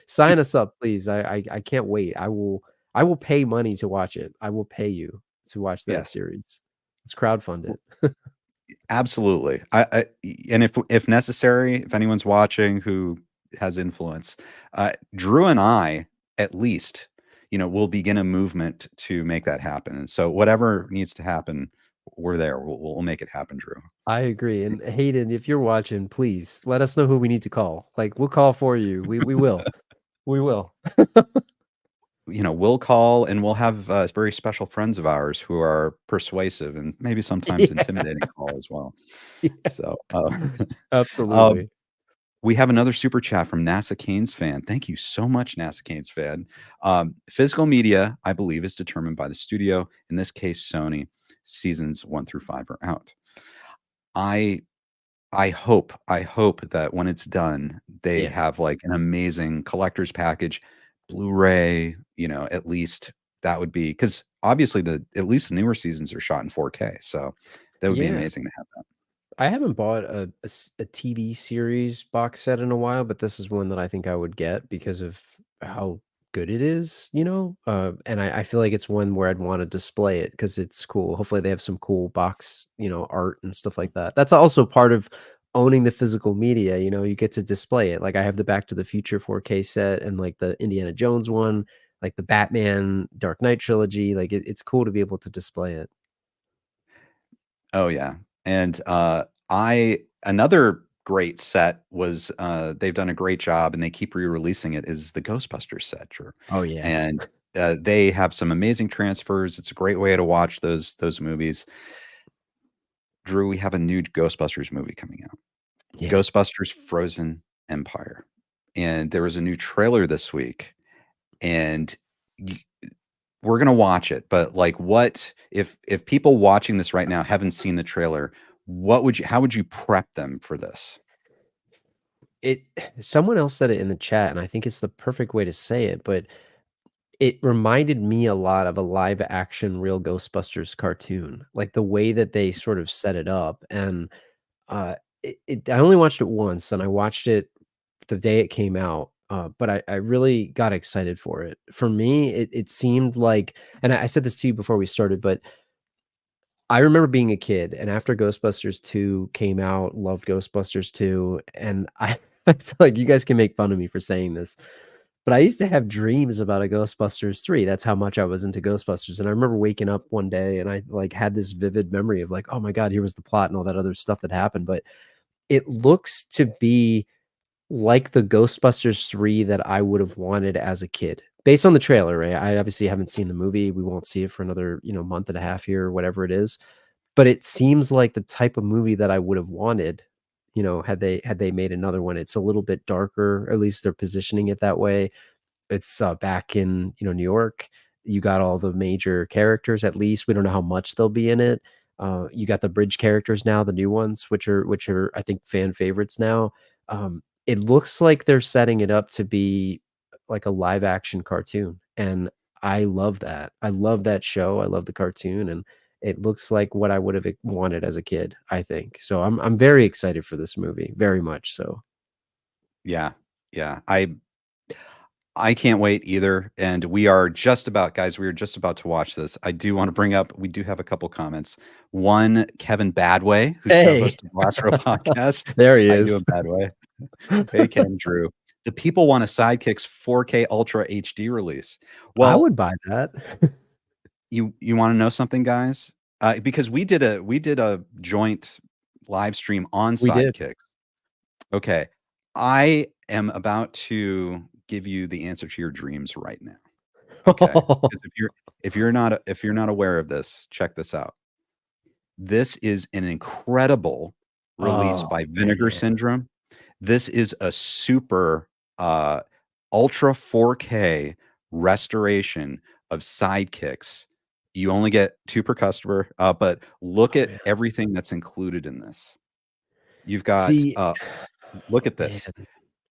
sign us up, please. I can't wait. I will pay money to watch it. I will pay you to watch that Yes. series. Let's crowdfund W it. Absolutely. And if necessary, if anyone's watching who has influence, Drew and I, at least, will begin a movement to make that happen, and so whatever needs to happen, we're there. We'll make it happen, Drew. I agree, and Hayden, if you're watching, please let us know who we need to call. Like, we'll call for you. We will. We will. We'll call and we'll have, very special friends of ours who are persuasive and maybe sometimes Yeah. intimidating call as well. Yeah. So, um, Absolutely. we have another super chat from NASA Canes fan. Thank you so much, NASA Canes fan. Physical media, I believe, is determined by the studio. In this case, Sony. Seasons 1 through 5 are out. I I hope that when it's done, they Yeah. have, like, an amazing collector's package, Blu-ray, at least that would be because obviously at least the newer seasons are shot in 4K, so That would be Yeah. amazing to have that. I haven't bought a TV series box set in a while, but this is one that I think I would get because of how good it is, you know? And I feel like it's one where I'd want to display it because it's cool. Hopefully they have some cool box, art and stuff like that. That's also part of owning the physical media, you get to display it. Like I have the Back to the Future 4K set and like the Indiana Jones one, like the Batman Dark Knight trilogy. Like it's cool to be able to display it. Oh yeah. And I another great set was they've done a great job and they keep re-releasing it is the Ghostbusters set, Drew. Oh yeah. And they have some amazing transfers. It's a great way to watch those movies. Drew, we have a new Ghostbusters movie coming out. Yeah. Ghostbusters Frozen Empire. And there was a new trailer this week. And we're gonna watch it, but like what if people watching this right now haven't seen the trailer, how would you prep them for this? It someone else said it in the chat, and I think it's the perfect way to say it, but it reminded me a lot of a live action real Ghostbusters cartoon, like the way that they sort of set it up. And I only watched it once, and I watched it the day it came out. But I really got excited for it. For me, it seemed like, and I said this to you before we started, but I remember being a kid, and after Ghostbusters 2 came out, loved Ghostbusters 2, and I it's like, you guys can make fun of me for saying this, but I used to have dreams about a Ghostbusters 3. That's how much I was into Ghostbusters, and I remember waking up one day, and I, like, had this vivid memory of, like, "Oh my god, here was the plot and all that other stuff that happened," but it looks to be like the Ghostbusters 3 that I would have wanted as a kid. Based on the trailer, right? I obviously haven't seen the movie. We won't see it for another, month and a half here or whatever it is. But it seems like the type of movie that I would have wanted, had they made another one. It's a little bit darker, or at least they're positioning it that way. It's, back in, New York. You got all the major characters, at least. We don't know how much they'll be in it. You got the bridge characters now, the new ones, which are, I think, fan favorites now. It looks like they're setting it up to be like a live action cartoon, and I love that. I love that show. I love the cartoon, and it looks like what I would have wanted as a kid, I think. So I'm very excited for this movie, very much so. Yeah. Yeah. I can't wait either. And we are just about, guys, we are just about to watch this. I do want to bring up, we do have a couple comments. One, Kevin Badway, who's Hey, co-host of the Last Row podcast. there he How you is. doing, Badway? Hey, Ken, Drew. The people want a Sidekicks 4K Ultra HD release. I Well, would buy that. you want to know something, guys? Because we did a joint live stream on We did. Sidekicks. Okay, I am about to give you the answer to your dreams right now. Okay, 'cause if you're not aware of this, check this out. This is an incredible release Oh, by Vinegar man. Syndrome. This is a super uh, ultra 4K restoration of Sidekicks. You only get 2 per customer, but look Oh, at man. everything that's included in this. You've got See, look at man, this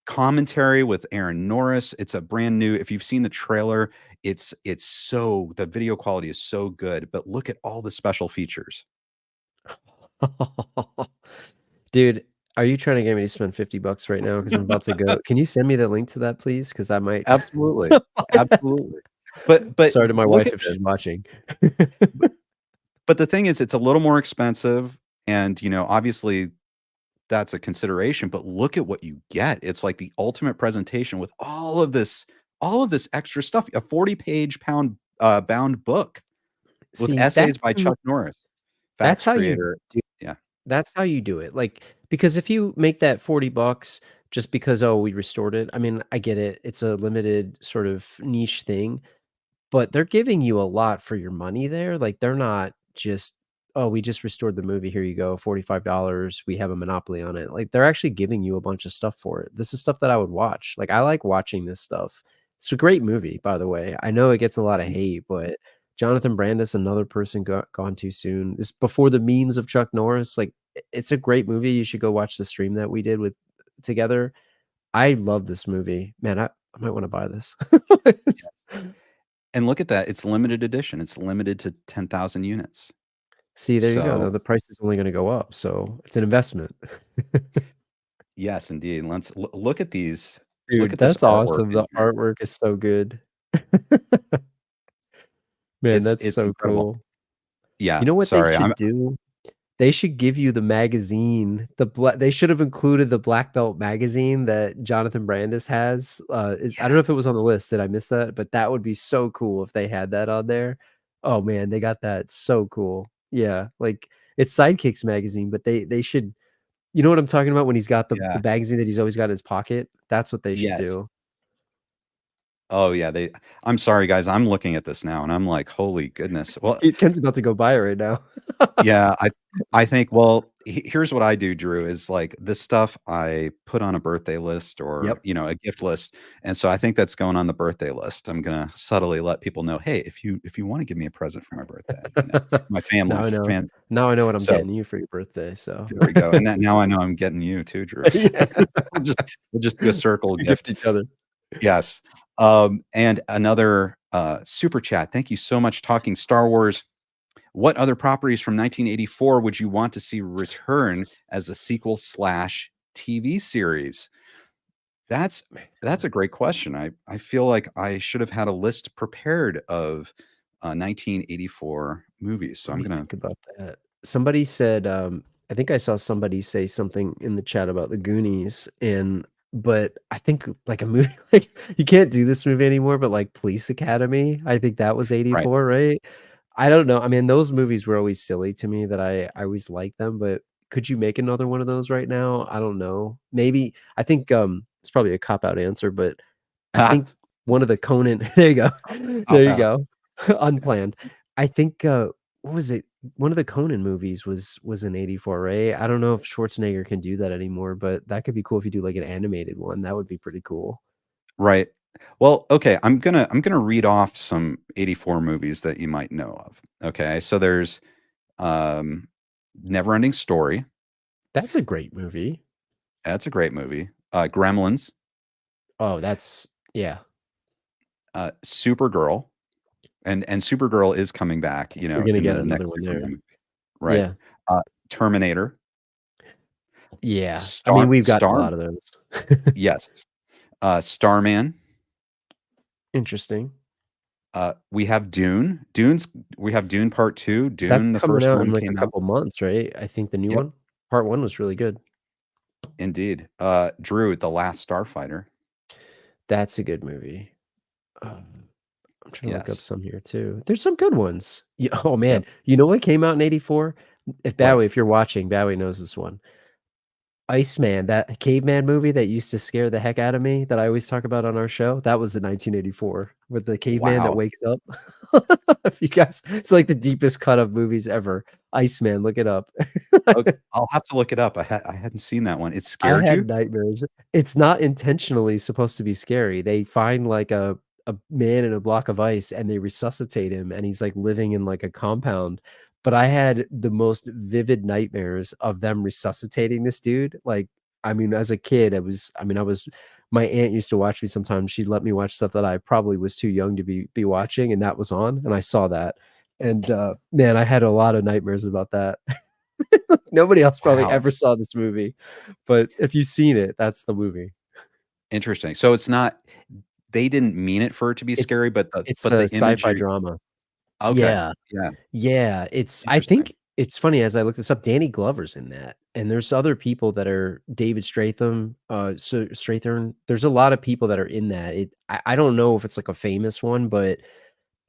commentary with Aaron Norris. It's a brand new. If you've seen the trailer, it's so the video quality is so good. But look at all the special features. dude, are you trying to get me to spend $50 right now? Because I'm about to go. Can you send me the link to that, please? Because I might Absolutely, buy that. absolutely. But Sorry to my look wife at if this. she's watching. But the thing is, it's a little more expensive, and obviously that's a consideration. But look at what you get. It's like the ultimate presentation with all of this extra stuff. A 40-page bound book with See, essays by Chuck Norris, that's Facts how you creator. do Yeah. that's how you do it, like, because if you make that $40 just because, "Oh, we restored it," I mean, I get it, it's a limited sort of niche thing, but they're giving you a lot for your money there, like, they're not just, "Oh, we just restored the movie, here you go, $45, we have a monopoly on it," like, they're actually giving you a bunch of stuff for it. This is stuff that I would watch, like, I like watching this stuff. It's a great movie, by the way. I know it gets a lot of hate, but Jonathan Brandis, another person gone too soon. It's before the means of Chuck Norris, like, it's a great movie, you should go watch the stream that we did with together. I love this movie. Man, I might wanna buy this. It's And look at that. It's limited edition. It's limited to 10,000 units. See, there you go. Now So the price is only gonna go up, so it's an investment. yes, indeed. Let's look at these. Look Dude, at this that's artwork awesome. in The here. artwork is so good. Man, that's It's so incredible. cool. You Yeah, know what they sorry. I'm should do? They should give you the magazine, they should have included the Black Belt magazine that Jonathan Brandis has, I don't know if it yes. was on the list, did I miss that? But that would be so cool if they had that on there. Oh, man, they got that, so cool. Yeah, like, it's Sidekicks magazine, but they should you know what I'm talking about when he's got the Yeah. magazine that he's always got in his pocket? That's what they should Yes. do. Oh, yeah, I'm sorry, guys, I'm looking at this now, and I'm like, "Holy goodness." Well, Ken's about to go buy it right now. yeah, I think well, here's what I do, Drew, is, like, this stuff I put on a birthday list or, Yep. a gift list, and so I think that's going on the birthday list. I'm gonna subtly let people know, "Hey, if you wanna give me a present for my birthday," my family, Now I know. fan Now I know what I'm so getting you for your birthday, so there we go, and that now I know I'm getting you too, Drew, so yeah. we'll just do a circle We gift gift. each other. Yes. And another, super chat, "Thank you so much, talking Star Wars. What other properties from 1984 would you want to see return as a sequel slash TV series?" That's that's a great question. I feel like I should have had a list prepared of, 1984 movies, so Let I'm me gonna think about that. Somebody said, I think I saw somebody say something in the chat about the Goonies, but I think like a movie like you can't do this movie anymore, but like Police Academy, I think that was right. '84, right? I don't know. I mean, those movies were always silly to me that I always liked them, but could you make another one of those right now? I don't know. Maybe I think it's probably a cop out answer, but I Ha! think one of the Conan there you go. There Cop you out. go. Unplanned. I think what was it? One of the Conan movies was in '84, right? I don't know if Schwarzenegger can do that anymore, but that could be cool if you do like an animated one. That would be pretty cool. Right. Well, okay, I'm gonna read off some '84 movies that you might know of. Okay, so there's, um, Neverending Story. That's a great movie. That's a great movie. Gremlins, Oh, that's yeah. Supergirl, and Supergirl is coming back, You're gonna in get the another next one Superman there. movie, right? Yeah. Uh, Terminator, Yeah. I mean, we've gotten a lot of those. yes, Starman. Interesting. We have Dune. We have Dune Part 2. That's Dune, the coming first out in one like a came out. couple months, right? I think the new Yep, one. Part 1 was really good. indeed. Drew, The Last Starfighter. That's a good movie. Um, I'm trying to look up Yes. some here too. There's some good ones. Yeah, oh Yep. man, you know what came out in '84? If What? Bowie, if you're watching, Bowie knows this one. Iceman, that caveman movie that used to scare the heck out of me that I always talk about on our show, that was in 1984 with the caveman that Wow. wakes up. If you guys, it's like the deepest cut of movies ever. Iceman, look it up. Okay, I'll have to look it up. I hadn't seen that one. It I scared had you? nightmares. It's not intentionally supposed to be scary. They find like a man in a block of ice and they resuscitate him and he's like living in like a compound. But I had the most vivid nightmares of them resuscitating this dude. Like, I mean, as a kid, I was my aunt used to watch me sometimes. She'd let me watch stuff that I probably was too young to be watching, and that was on, and I saw that. And man, I had a lot of nightmares about that. Nobody else probably Wow. ever saw this movie, but if you've seen it, that's the movie. Interesting. So it's not they didn't mean it for it to be It's scary, it's but a the sci-fi imagery. drama. Okay. Yeah, Yeah. yeah, it's I Interesting. think it's funny as I look this up, Danny Glover's in that, and there's other people that are David Stratham, so Strathern. There's a lot of people that are in that. I don't know if it's like a famous one, but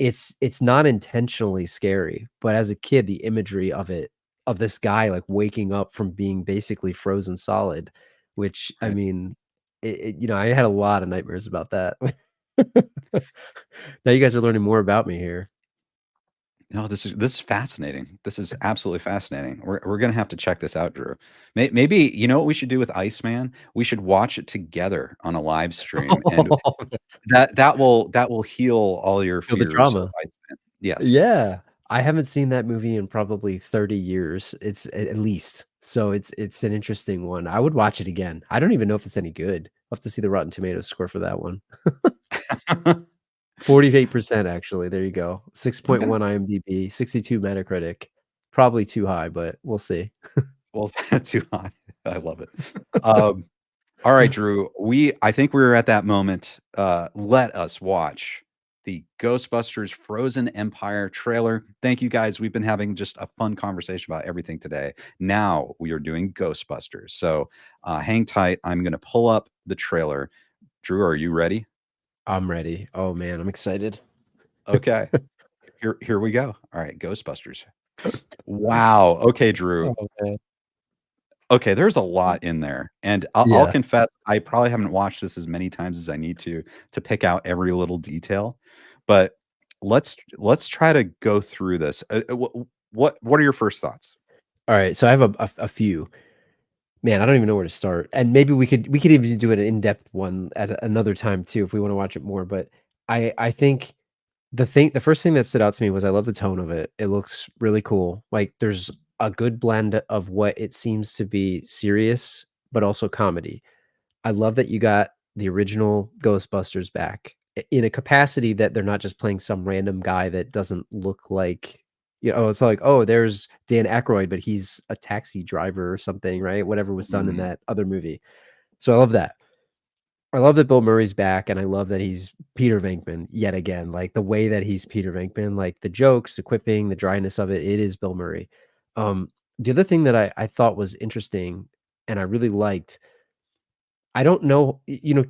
it's not intentionally scary, but as a kid, the imagery of it, of this guy, like, waking up from being basically frozen solid, which, I Right. mean, I had a lot of nightmares about that. Now you guys are learning more about me here. No, this is fascinating. This is absolutely fascinating. We're gonna have to check this out, Drew. Maybe you know what we should do with Iceman? We should watch it together on a live stream, and that will heal all your Feel the fears of drama. Iceman. Yes. Yeah. I haven't seen that movie in probably 30 years. It's at least. So it's an interesting one. I would watch it again. I don't even know if it's any good. I'll have to see the Rotten Tomatoes score for that one. 48% actually. There you go. I'm gonna 6.1 IMDb, 62 Metacritic. probably too high, but we'll see. Well, too high. I love it. Um, all right, Drew. I think we're at that moment. Let us watch the Ghostbusters Frozen Empire trailer. Thank you guys. We've been having just a fun conversation about everything today. Now we are doing Ghostbusters. So hang tight. I'm going to pull up the trailer. Drew, are you ready? I'm ready. Oh man, I'm excited. Okay. Here we go. All right, Ghostbusters. Wow. Okay, Drew. Oh man. Okay, there's a lot in there, and I'll Yeah. confess, I probably haven't watched this as many times as I need to pick out every little detail, but let's try to go through this. What are your first thoughts? All right, so I have a few. Man, I don't even know where to start. And maybe we could even do an in-depth one at another time too if we want to watch it more. But I think the first thing that stood out to me was I love the tone of it. It looks really cool. Like there's a good blend of what it seems to be serious, but also comedy. I love that you got the original Ghostbusters back in a capacity that they're not just playing some random guy that doesn't look like, it's like, oh, there's Dan Aykroyd, but he's a taxi driver or something, right? Whatever was done in Mhm. that other movie. So I love that. I love that Bill Murray's back, and I love that he's Peter Venkman yet again. Like the way that he's Peter Venkman, like the jokes, the quipping, the dryness of it, it is Bill Murray. The other thing that I thought was interesting and I really liked, I don't know,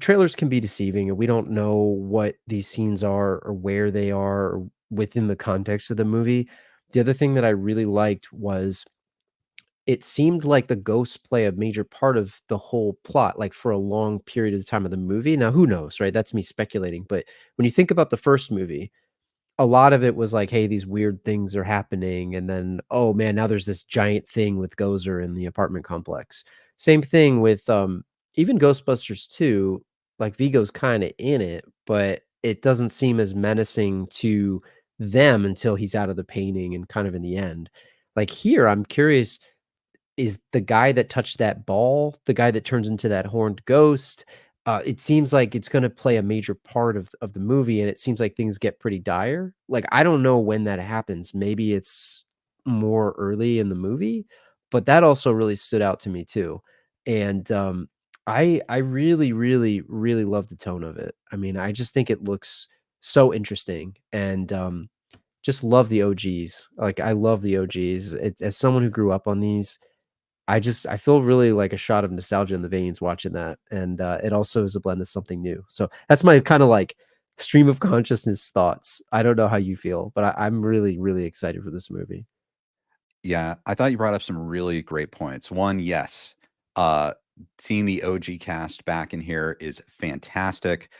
trailers can be deceiving, and we don't know what these scenes are or where they are or within the context of the movie. The other thing that I really liked was it seemed like the ghosts play a major part of the whole plot, like, for a long period of time of the movie. Now, who knows, right? That's me speculating, but when you think about the first movie, a lot of it was like, "Hey, these weird things are happening," and then, "Oh, man, now there's this giant thing with Gozer in the apartment complex." Same thing with, even Ghostbusters 2, like, Vigo's kinda in it, but it doesn't seem as menacing to them until he's out of the painting and kind of in the end. Like, here, I'm curious, is the guy that touched that ball the guy that turns into that horned ghost? It seems like it's gonna play a major part of the movie, and it seems like things get pretty dire. Like, I don't know when that happens. Maybe it's more early in the movie, but that also really stood out to me too. And, I really, really, really love the tone of it. I mean, I just think it looks so interesting, and, just love the OGs. Like, I love the OGs. As someone who grew up on these, I feel really like a shot of nostalgia in the veins watching that, and, it also is a blend of something new. So that's my kinda, like, stream of consciousness thoughts. I don't know how you feel, but I'm really, really excited for this movie. Yeah, I thought you brought up some really great points. One, yes, uh, seeing the OG cast back in here is fantastic.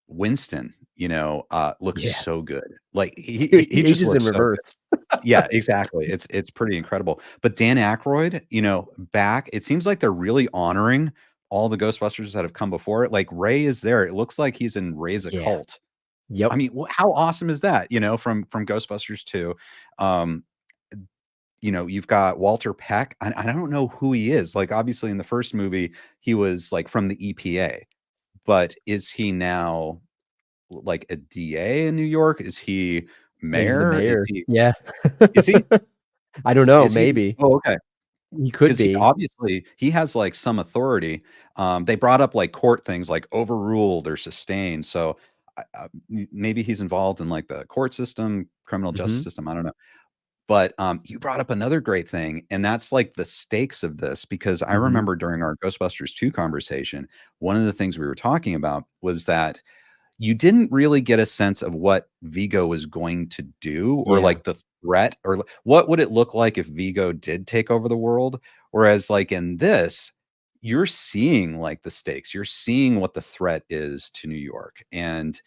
Winston, looks Yeah. so good. Like Dude, he he just ages in looks so good. reverse. Yeah, exactly. It's pretty incredible. But Dan Aykroyd, back, it seems like they're really honoring all the Ghostbusters that have come before it. Like Ray is there. It looks like he's in Ray's Yeah. Occult. I Yep. mean, how awesome is that? From Ghostbusters 2. Um, you've got Walter Peck. I don't know who he is. Like obviously in the first movie, he was like from the EPA, but is he now like a DA in New York? Is he He's the mayor? Is mayor. he Yeah. is he I don't know, is he maybe. Oh, okay. He could Because he be. obviously he has, like, some authority. They brought up, like, court things, like overruled or sustained, so maybe he's involved in, like, the court system, criminal justice Mhm. system, I don't know. But, you brought up another great thing, and that's, like, the stakes of this, because I Mhm. remember during our Ghostbusters 2 conversation, one of the things we were talking about was that you didn't really get a sense of what Vigo was going to do or Yeah. like the threat or what would it look like if Vigo did take over the world. Whereas like in this, you're seeing like the stakes, you're seeing what the threat is to New York and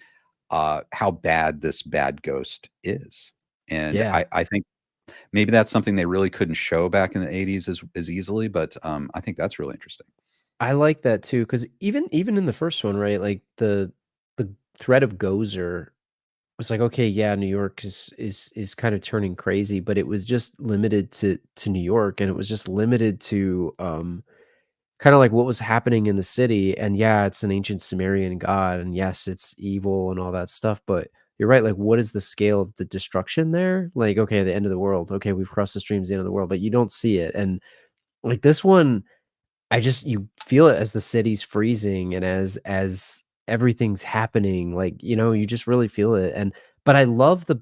how bad this bad ghost is. And Yeah. I think maybe that's something they really couldn't show back in the 80s as easily, but I think that's really interesting. I like that too, because even in the first one, right, like, the threat of Gozer was like, okay, yeah, New York is kind of turning crazy, but it was just limited to New York, and it was just limited to, kinda like what was happening in the city, and yeah, it's an ancient Sumerian god, and yes, it's evil and all that stuff, but you're right. Like, what is the scale of the destruction there? Like, okay, the end of the world. Okay, we've crossed the streams, the end of the world, but you don't see it. And like this one, you feel it as the city's freezing and as everything's happening, like, you just really feel it, and but I love the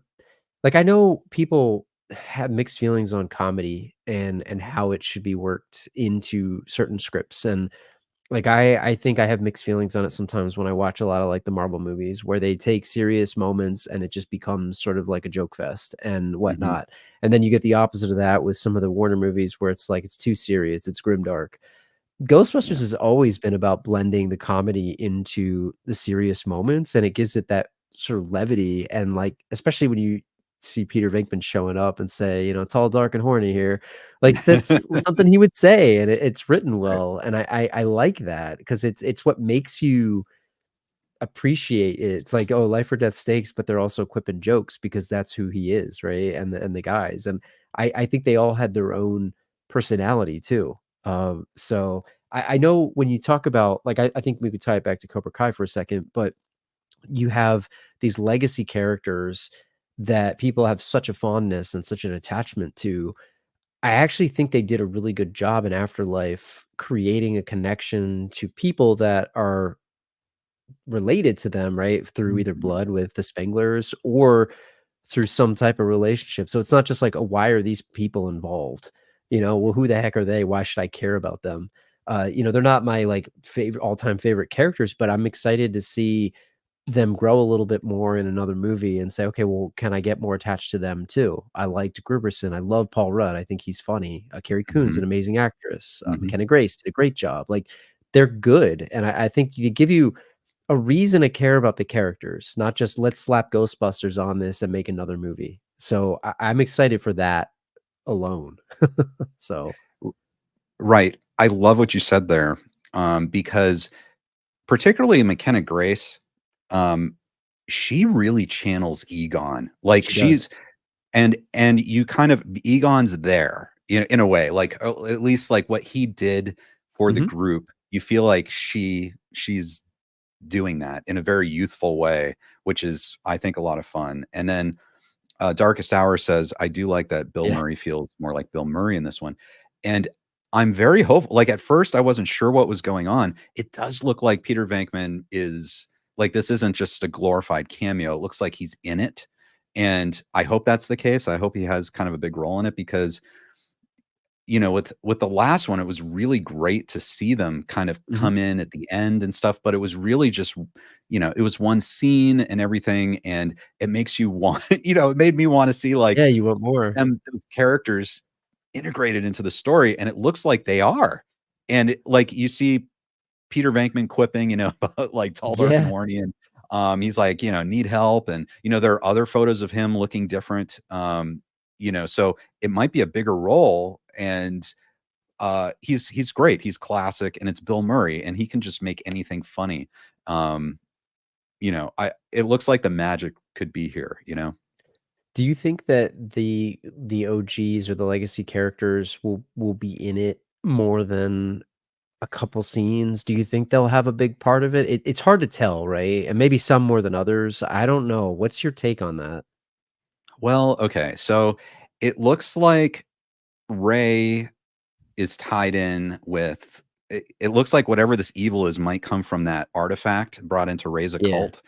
like, I know people have mixed feelings on comedy and how it should be worked into certain scripts, and, like, I think I have mixed feelings on it sometimes when I watch a lot of, like, the Marvel movies where they take serious moments and it just becomes sort of like a joke fest and Mhm. whatnot, and then you get the opposite of that with some of the Warner movies where it's like, it's too serious, it's grimdark. Ghostbusters Yeah. has always been about blending the comedy into the serious moments, and it gives it that sort of levity, and, like, especially when you see Peter Venkman showing up and say, "Tall, dark, and horny here." Like, that's something he would say, and it's written Right. well, and I like that because it's what makes you appreciate it. It's like, oh, life or death stakes, but they're also quipping jokes because that's who he is, right? And the guys. And I think they all had their own personality too. So I know when you talk about like I think we could tie it back to Cobra Kai for a second, but you have these legacy characters that people have such a fondness and such an attachment to. I actually think they did a really good job in Afterlife creating a connection to people that are related to them, right? Through either Mhm. blood with the Spanglers or through some type of relationship. So it's not just like, "Oh, why are these people involved?" Well, who the heck are they? Why should I care about them? They're not my like favorite all-time favorite characters, but I'm excited to see them grow a little bit more in another movie and say, "Okay, well, can I get more attached to them too?" I liked Gruberson. I love Paul Rudd. I think he's funny. Carrie Coon's an Mhm. amazing actress. Mhm. McKenna Grace did a great job. Like, they're good, and I think you give you a reason to care about the characters, not just let's slap Ghostbusters on this and make another movie. So I'm excited for that alone. So Right. I love what you said there, because particularly McKenna Grace, um, she really channels Egon. Like, she does. and you kind of Egon's there in a way, like, at least, like, what he did for the Mhm. group, you feel like she's doing that in a very youthful way, which is, I think, a lot of fun. And then Darkest Hour says, I do like that Bill Yeah. Murray feels more like Bill Murray in this one. And I'm very hopeful. Like, at first, I wasn't sure what was going on. It does look like Peter Venkman is like, this isn't just a glorified cameo. It looks like he's in it. And I hope that's the case. I hope he has kind of a big role in it because, with the last one, it was really great to see them kind of Mhm. come in at the end and stuff, but it was really just, it was one scene and everything, and it makes you want it made me wanna see, like, Yeah, you want more. those characters integrated into the story, and it looks like they are. And like, you see Peter Venkman quipping, about, like, tall, dark, and Yeah. horny, and, he's like, "Need help," and, there are other photos of him looking different, so it might be a bigger role, and, he's great, he's classic, and it's Bill Murray, and he can just make anything funny. Um, I it looks like the magic could be here? Do you think that the OGs or the legacy characters will be in it more than a couple scenes? Do you think they'll have a big part of it? It's hard to tell, right? And maybe some more than others. I don't know. What's your take on that? Well, okay, so it looks like Ray is tied in with it looks like whatever this evil is might come from that artifact brought in to raise a Yeah. cult,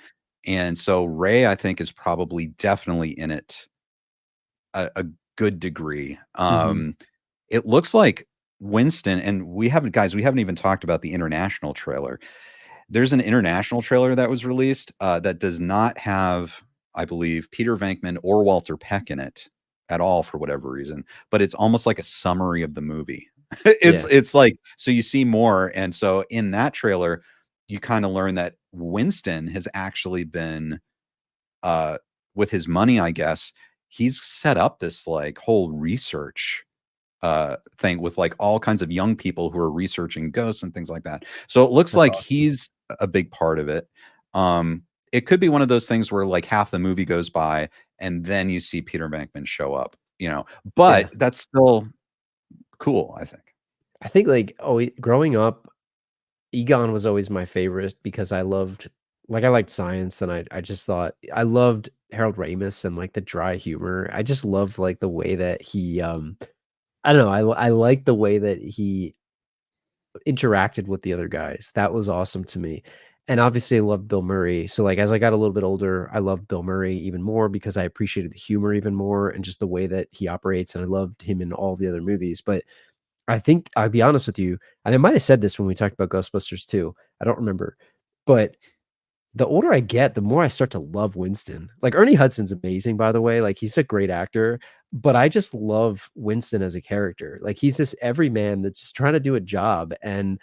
and so Ray, I think, is probably definitely in it a good degree. Mhm. It looks like Winston, and we haven't even talked about the international trailer. There's an international trailer that was released, that does not have, I believe, Peter Venkman or Walter Peck in it at all for whatever reason, but it's almost like a summary of the movie. Yeah. It's like, so you see more, and so in that trailer, you kinda learn that Winston has actually been, uh, with his money, I guess, he's set up this, like, whole research thing with, like, all kinds of young people who are researching ghosts and things like that. So it looks That's like awesome. he's a big part of it. It could be one of those things where, like, half the movie goes by and then you see Peter Venkman show up, Yeah. but that's still cool, I think. I think, like, growing up, Egon was always my favorite because I loved Like, I liked science, and I just thought I loved Harold Ramis and, like, the dry humor. I just loved, like, the way that he, I don't know, I like the way that he interacted with the other guys. That was awesome to me. And obviously I love Bill Murray. So like as I got a little bit older, I loved Bill Murray even more because I appreciated the humor even more and just the way that he operates. And I loved him in all the other movies. But I think I'll be honest with you, and I might have said this when we talked about Ghostbusters too. I don't remember. But the older I get, the more I start to love Winston. Like Ernie Hudson's amazing, by the way. Like he's a great actor, but I just love Winston as a character. Like he's this everyman that's just trying to do a job. And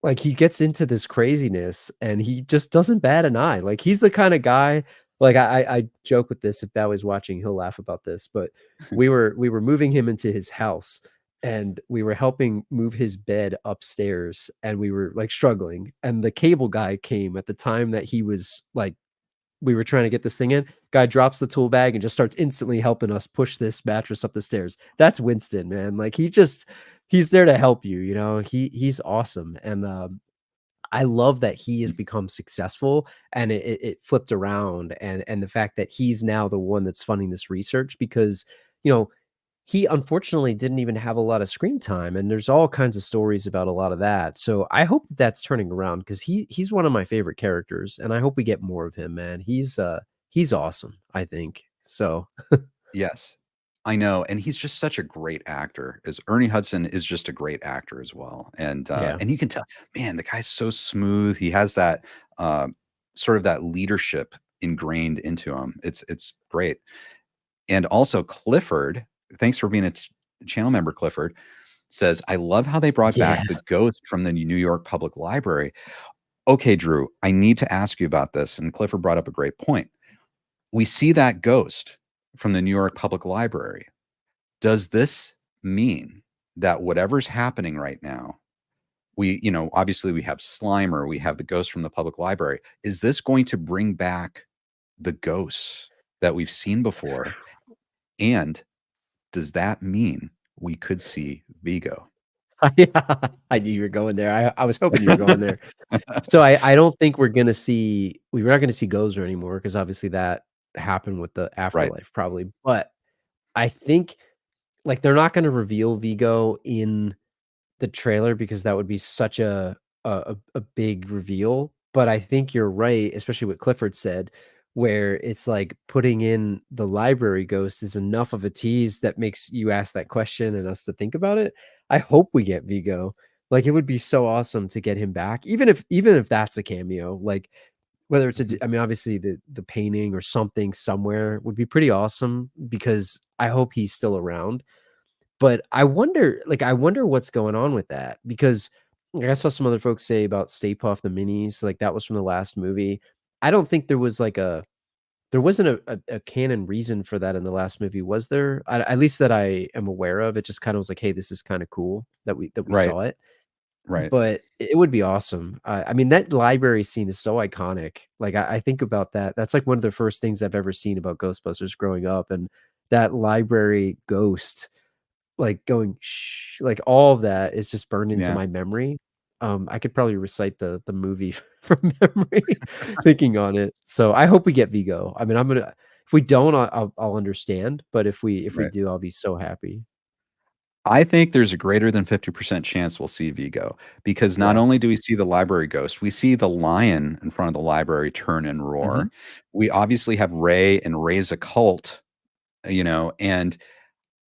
like, he gets into this craziness, and he just doesn't bat an eye. Like, he's the kinda guy like, I joke with this, if Bowie's watching, he'll laugh about this, but we were moving him into his house, and we were helping move his bed upstairs, and we were, like, struggling, and the cable guy came at the time that he was, like we were trying to get this thing in. Guy drops the tool bag and just starts instantly helping us push this mattress up the stairs. That's Winston, man. Like, he's there to help you, you know? He's awesome, and, I love that he has become successful, and it flipped around, and the fact that he's now the one that's funding this research because, you know, he unfortunately didn't even have a lot of screen time, and there's all kinds of stories about a lot of that. So I hope that that's turning around because he's one of my favorite characters, and I hope we get more of him, man. He's awesome, I think. So Yes. I know, and he's just such a great actor, as Ernie Hudson is just a great actor as well, yeah. and you can tell, man, the guy's so smooth, he has that, uh, sort of that leadership ingrained into him, it's great, and also Clifford, thanks for being a channel member, Clifford, says, "I love how they brought Yeah. back the ghost from the New York Public Library." Okay, Drew, I need to ask you about this, and Clifford brought up a great point. We see that ghost from the New York Public Library. Does this mean that whatever's happening right now, obviously we have Slimer, we have the ghost from the public library. Is this going to bring back the ghosts that we've seen before? And does that mean we could see Vigo? I knew you were going there. I was hoping you were going there. So I don't think we're not gonna see Gozer anymore because obviously that happened with the Right. afterlife probably, but I think, like, they're not gonna reveal Vigo in the trailer because that would be such a big reveal, but I think you're right, especially what Clifford said, where it's like putting in the library ghost is enough of a tease that makes you ask that question and us to think about it. I hope we get Vigo. Like, it would be so awesome to get him back, even if that's a cameo, like, whether it's a Mhm. I mean, obviously, the painting or something somewhere would be pretty awesome because I hope he's still around. But I wonder what's going on with that because, like, I saw some other folks say about Stay Puft the Minis, like, that was from the last movie. I don't think there wasn't a canon reason for that in the last movie, was there? At least that I am aware of. It just kinda was like, "Hey, this is kinda cool that we Right. saw it." Right. But it would be awesome. I mean, that library scene is so iconic. Like, I think about that. That's, like, one of the first things I've ever seen about Ghostbusters growing up, and that library ghost like, going, "Shh," like, all of that is just burned into Yeah. my memory. I could probably recite the movie from memory thinking on it. So, I hope we get Vigo. I mean, if we don't, I'll understand, but if we Right. do, I'll be so happy. I think there's a greater than 50% chance we'll see Vigo because not Yeah. only do we see the library ghost, we see the lion in front of the library turn and Mhm. roar. We obviously have Ray and Ray's occult, and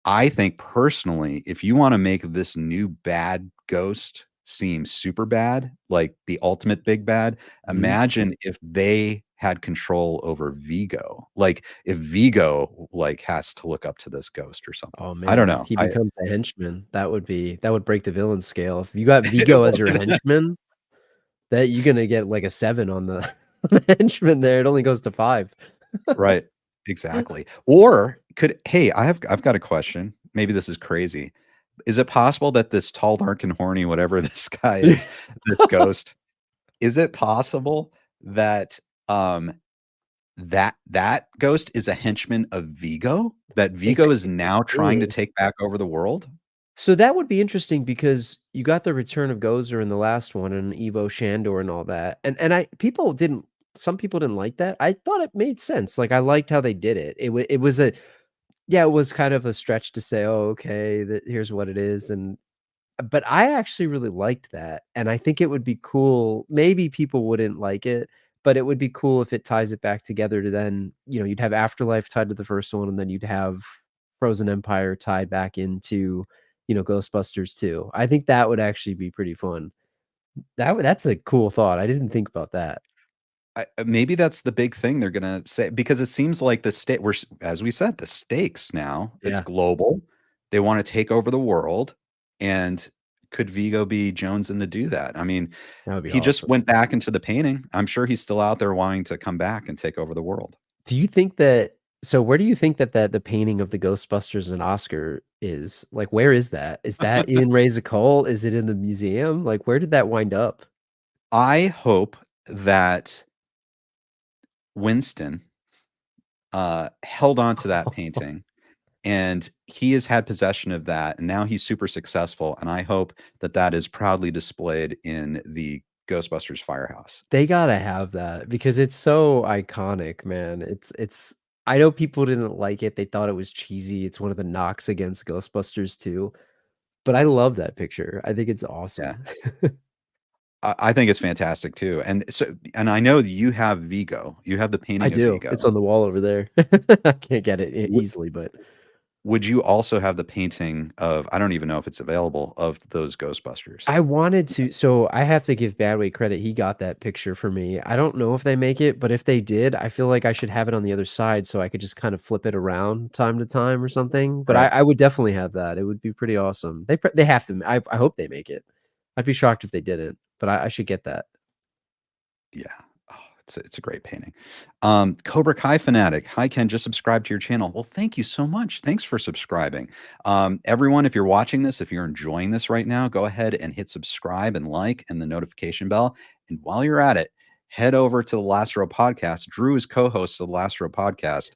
I think personally, if you wanna make this new bad ghost seem super bad, like the ultimate big bad, Mhm. imagine if they had control over Vigo. Like, if Vigo, like, has to look up to this ghost or something. Oh, I don't man. know. He I becomes a henchman. That would break the villain scale. If you got it Vigo as your would. henchman, that you're gonna get, like, a 7 on the on the henchman there. It only goes to 5. Right. Exactly. Or could hey, I've got a question. Maybe this is crazy. Is it possible that this tall, dark, and horny, whatever this guy is, this ghost, is it possible that, that ghost is a henchman of Vigo? That It Vigo is now trying to is. take back over the world? So that would be interesting because you got the return of Gozer in the last one and Evo Shandor and all that. And I people didn't some people didn't like that. I thought it made sense. Like, I liked how they did it. It was a yeah, it was kind of a stretch to say, "Oh, okay, that here's what it is," and but I actually really liked that, and I think it would be cool maybe people wouldn't like it, but it would be cool if it ties it back together to then, you'd have Afterlife tied to the first one, and then you'd have Frozen Empire tied back into, Ghostbusters too. I think that would actually be pretty fun. That's a cool thought. I didn't think about that. Maybe that's the big thing they're gonna say because it seems like the state we're as we said, the stakes now, it's Yeah, global. They wanna take over the world, and could Vigo be Jones in to do that? I mean, that would be he just awesome. went back into the painting. I'm sure he's still out there wanting to come back and take over the world. Do you think that so where do you think that the painting of the Ghostbusters and Oscar is? Like, where is that? Is that in Raise a Cult? Is it in the museum? Like, where did that wind up? I hope that Winston, held on to that painting, and he has had possession of that, and now he's super successful, and I hope that that is proudly displayed in the Ghostbusters firehouse. They gotta have that because it's so iconic, man. It's I know people didn't like it. They thought it was cheesy. It's one of the knocks against Ghostbusters too, but I love that picture. I think it's Yeah. awesome. I think it's fantastic too, and I know you have Vigo. You have the I painting of do. It's Vigo. on the wall over there. I can't get it Wou easily, but would you also have the painting of I don't even know if it's available, of those Ghostbusters? I wanted to so I have to give Badway credit, he got that picture for me. I don't know if they make it, but if they did, I feel like I should have it on the other side so I could just kind of flip it around time to time or something, but I Right. I would definitely have that, it would be pretty awesome. They have to, I hope they make it. I'd be shocked if they didn't, but I should get that. Yeah. Oh, it's a great painting. Cobra Kai fanatic. Hi Ken, just subscribe to your channel. Well, thank you so much. Thanks for subscribing. Everyone, if you're watching this, if you're enjoying this right now, go ahead and hit subscribe and like and the notification bell. And while you're at it, head over to the Last Row Podcast. Drew is co-host of the Last Row Podcast,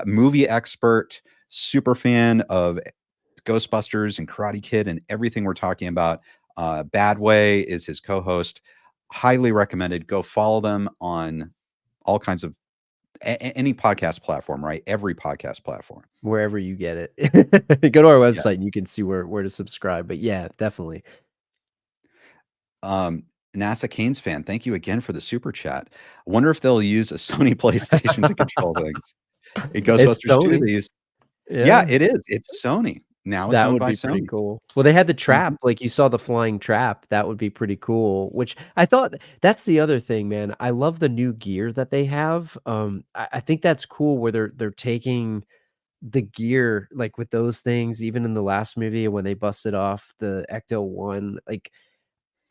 movie expert, super fan of Ghostbusters and Karate Kid and everything we're talking about. Bad Way is his co-host. Highly recommended. Go follow them on all kinds of any podcast platform, right? Every podcast platform. Wherever you get it. Go to our Yeah. website and you can see where to subscribe, but yeah, definitely. Um, NASA Canes fan, thank you again for the super chat. I wonder if they'll use a Sony PlayStation to control things. In It's Ghostbusters 2, Sony. they used yeah, Yeah. it is. It's Sony. Now it's That owned would by be pretty Sony. cool. Well, they had the trap, Mhm. like, you saw the flying trap, that would be pretty cool, which I thought that's the other thing, man. I love the new gear that they have. I think that's cool where they're taking the gear, like, with those things, even in the last movie when they busted off the Ecto 1, like,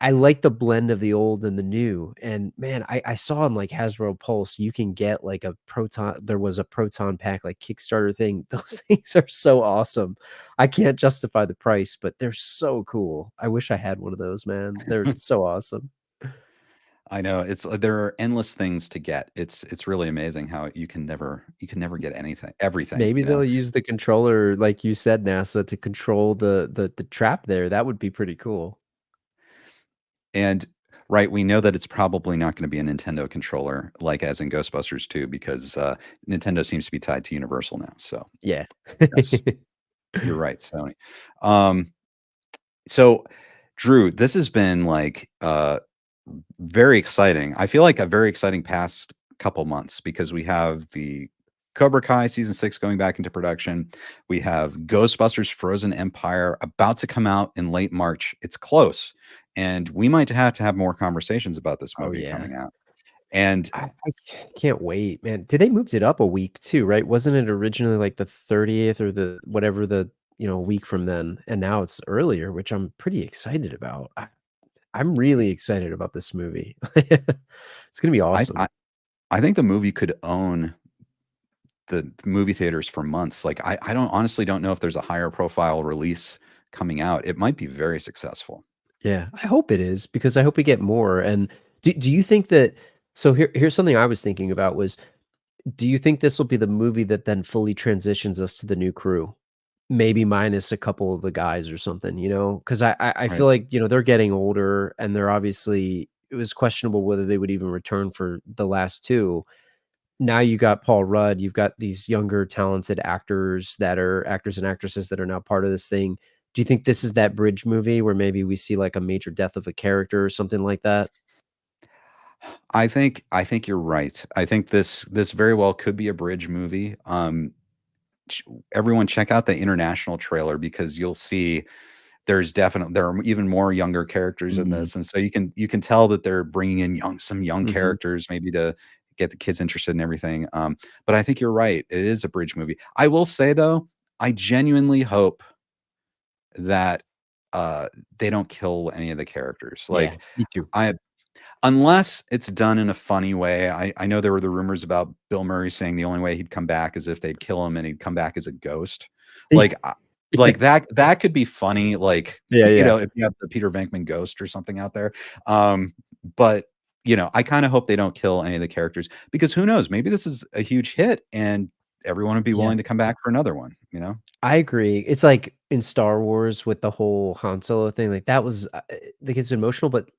I like the blend of the old and the new, and man, I saw on, like, Hasbro Pulse, you can get, like, a proton there was a proton pack, like, Kickstarter thing. Those things are so awesome. I can't justify the price, but they're so cool. I wish I had one of those, man. They're so awesome. I know it's there are endless things to get. It's really amazing how you can never get anything, everything, Maybe you know. they'll use the controller, like you said, NASA, to control the trap there. That would be pretty cool. And right, we know that it's probably not going to be a Nintendo controller like as in Ghostbusters 2 because Nintendo seems to be tied to Universal now. So Yeah. yes, you're right, Sony. Um, so Drew, this has been like very exciting. I feel like a very exciting past couple months because we have the Cobra Kai season 6 going back into production. We have Ghostbusters Frozen Empire about to come out in late March. It's close. And we might have to have more conversations about this Oh, movie yeah. coming out. And I can't wait, man. Did they moved it up a week too, right? Wasn't it originally like the 30th or the whatever the, week from then, and now it's earlier, which I'm pretty excited about. I'm really excited about this movie. It's gonna be I awesome. I, I think the movie could own the movie theaters for months. Like I don't honestly don't know if there's a higher profile release coming out. It might be very successful. Yeah, I hope it is because I hope we get more. And do you think that so here's something I was thinking about was do you think this will be the movie that then fully transitions us to the new crew? Maybe minus a couple of the guys or something, you know? 'Cause I feel Right. like, they're getting older and they're obviously it was questionable whether they would even return for the last two. Now you got Paul Rudd, you've got these younger talented actors that are actors and actresses that are now part of this thing. Do you think this is that bridge movie where maybe we see like a major death of a character or something like that? I think you're right. I think this very well could be a bridge movie. ch- Everyone check out the international trailer because you'll see there are even more younger characters in Mm, this, and so you can tell that they're bringing in some young mhm. characters maybe to get the kids interested in everything. But I think you're right. It is a bridge movie. I will say though, I genuinely hope that uh, they don't kill any of the characters. Yeah, Like me too. I unless it's done in a funny way. I know there were the rumors about Bill Murray saying the only way he'd come back is if they'd kill him and he'd come back as a ghost. Like, Yeah, like that could be funny, like, yeah, yeah. if you have the Peter Venkman ghost or something out there. But, I kinda hope they don't kill any of the characters because who knows? Maybe this is a huge hit and everyone would be Yeah. willing to come back for another one, you know? I agree. It's like in Star Wars with the whole Han Solo thing, like that was like it's emotional, but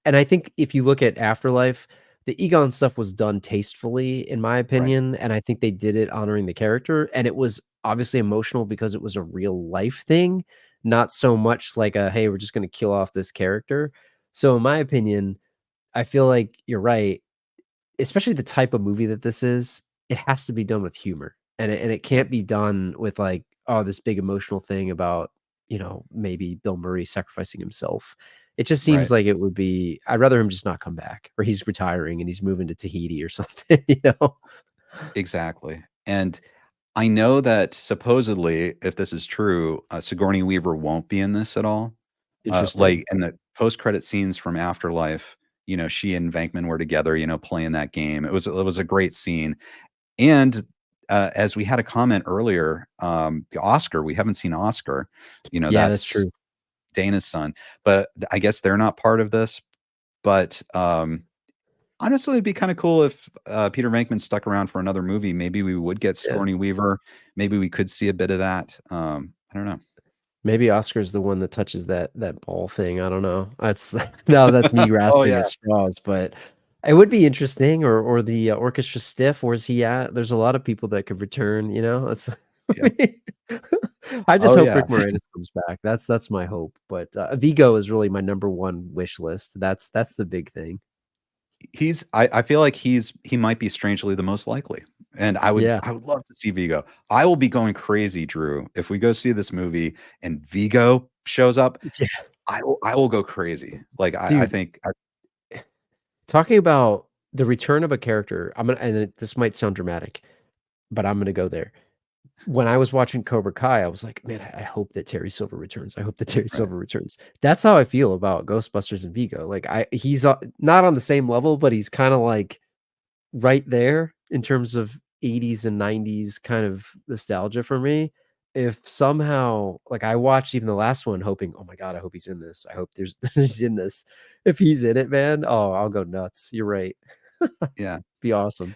and I think if you look at Afterlife, the Egon stuff was done tastefully, in my Right, opinion, and I think they did it honoring the character, and it was obviously emotional because it was a real life thing, not so much like a hey, we're just going to kill off this character. So, in my opinion, I feel like you're right. Especially the type of movie that this is, it has to be done with humor, and it can't be done with, like, oh, this big emotional thing about, maybe Bill Murray sacrificing himself. It just seems right. like it would be I'd rather him just not come back, or he's retiring and he's moving to Tahiti or something, you know? Exactly. And I know that supposedly, if this is true, Sigourney Weaver won't be in this at all. Interesting. Like in the post-credit scenes from Afterlife, she and Venkman were together, playing that game. It was a great scene. And as we had a comment earlier, Oscar, we haven't seen Oscar. Yeah, that's That's true. Dana's son, but I guess they're not part of this. But honestly, it'd be kinda cool if, Peter Venkman stuck around for another movie. Maybe we would get Yeah. Sigourney Weaver. Maybe we could see a bit of that. I don't know. Maybe Oscar's the one that touches that ball thing, I don't know. That's now that's me Oh, grasping yeah. at straws, but it would be interesting or the orchestra stiff, where's he at? There's a lot of people that could return, you know? It's Yeah. I just Oh, hope yeah. Rick Moranis comes back. That's my hope, but, Vigo is really my number 1 wish list. That's the big thing. I feel like he might be strangely the most likely, and I would Yeah. I would love to see Vigo. I will be going crazy, Drew, if we go see this movie and Vigo shows up. Yeah. I will go crazy. Like, I Dude, think I talking about the return of a character, I'm gonna and this might sound dramatic, but I'm gonna go there. When I was watching Cobra Kai, I was like, "Man, I hope that Terry Silver returns. I hope that Terry right. Silver returns." That's how I feel about Ghostbusters and Vigo. Like, he's, not on the same level, but he's kinda, like, right there in terms of '80s and '90s kind of nostalgia for me. If somehow like, I watched even the last one hoping, "Oh my god, I hope he's in this. I hope there's he's in this." If he's in it, man, oh, I'll go nuts. You're right. Yeah. Be awesome.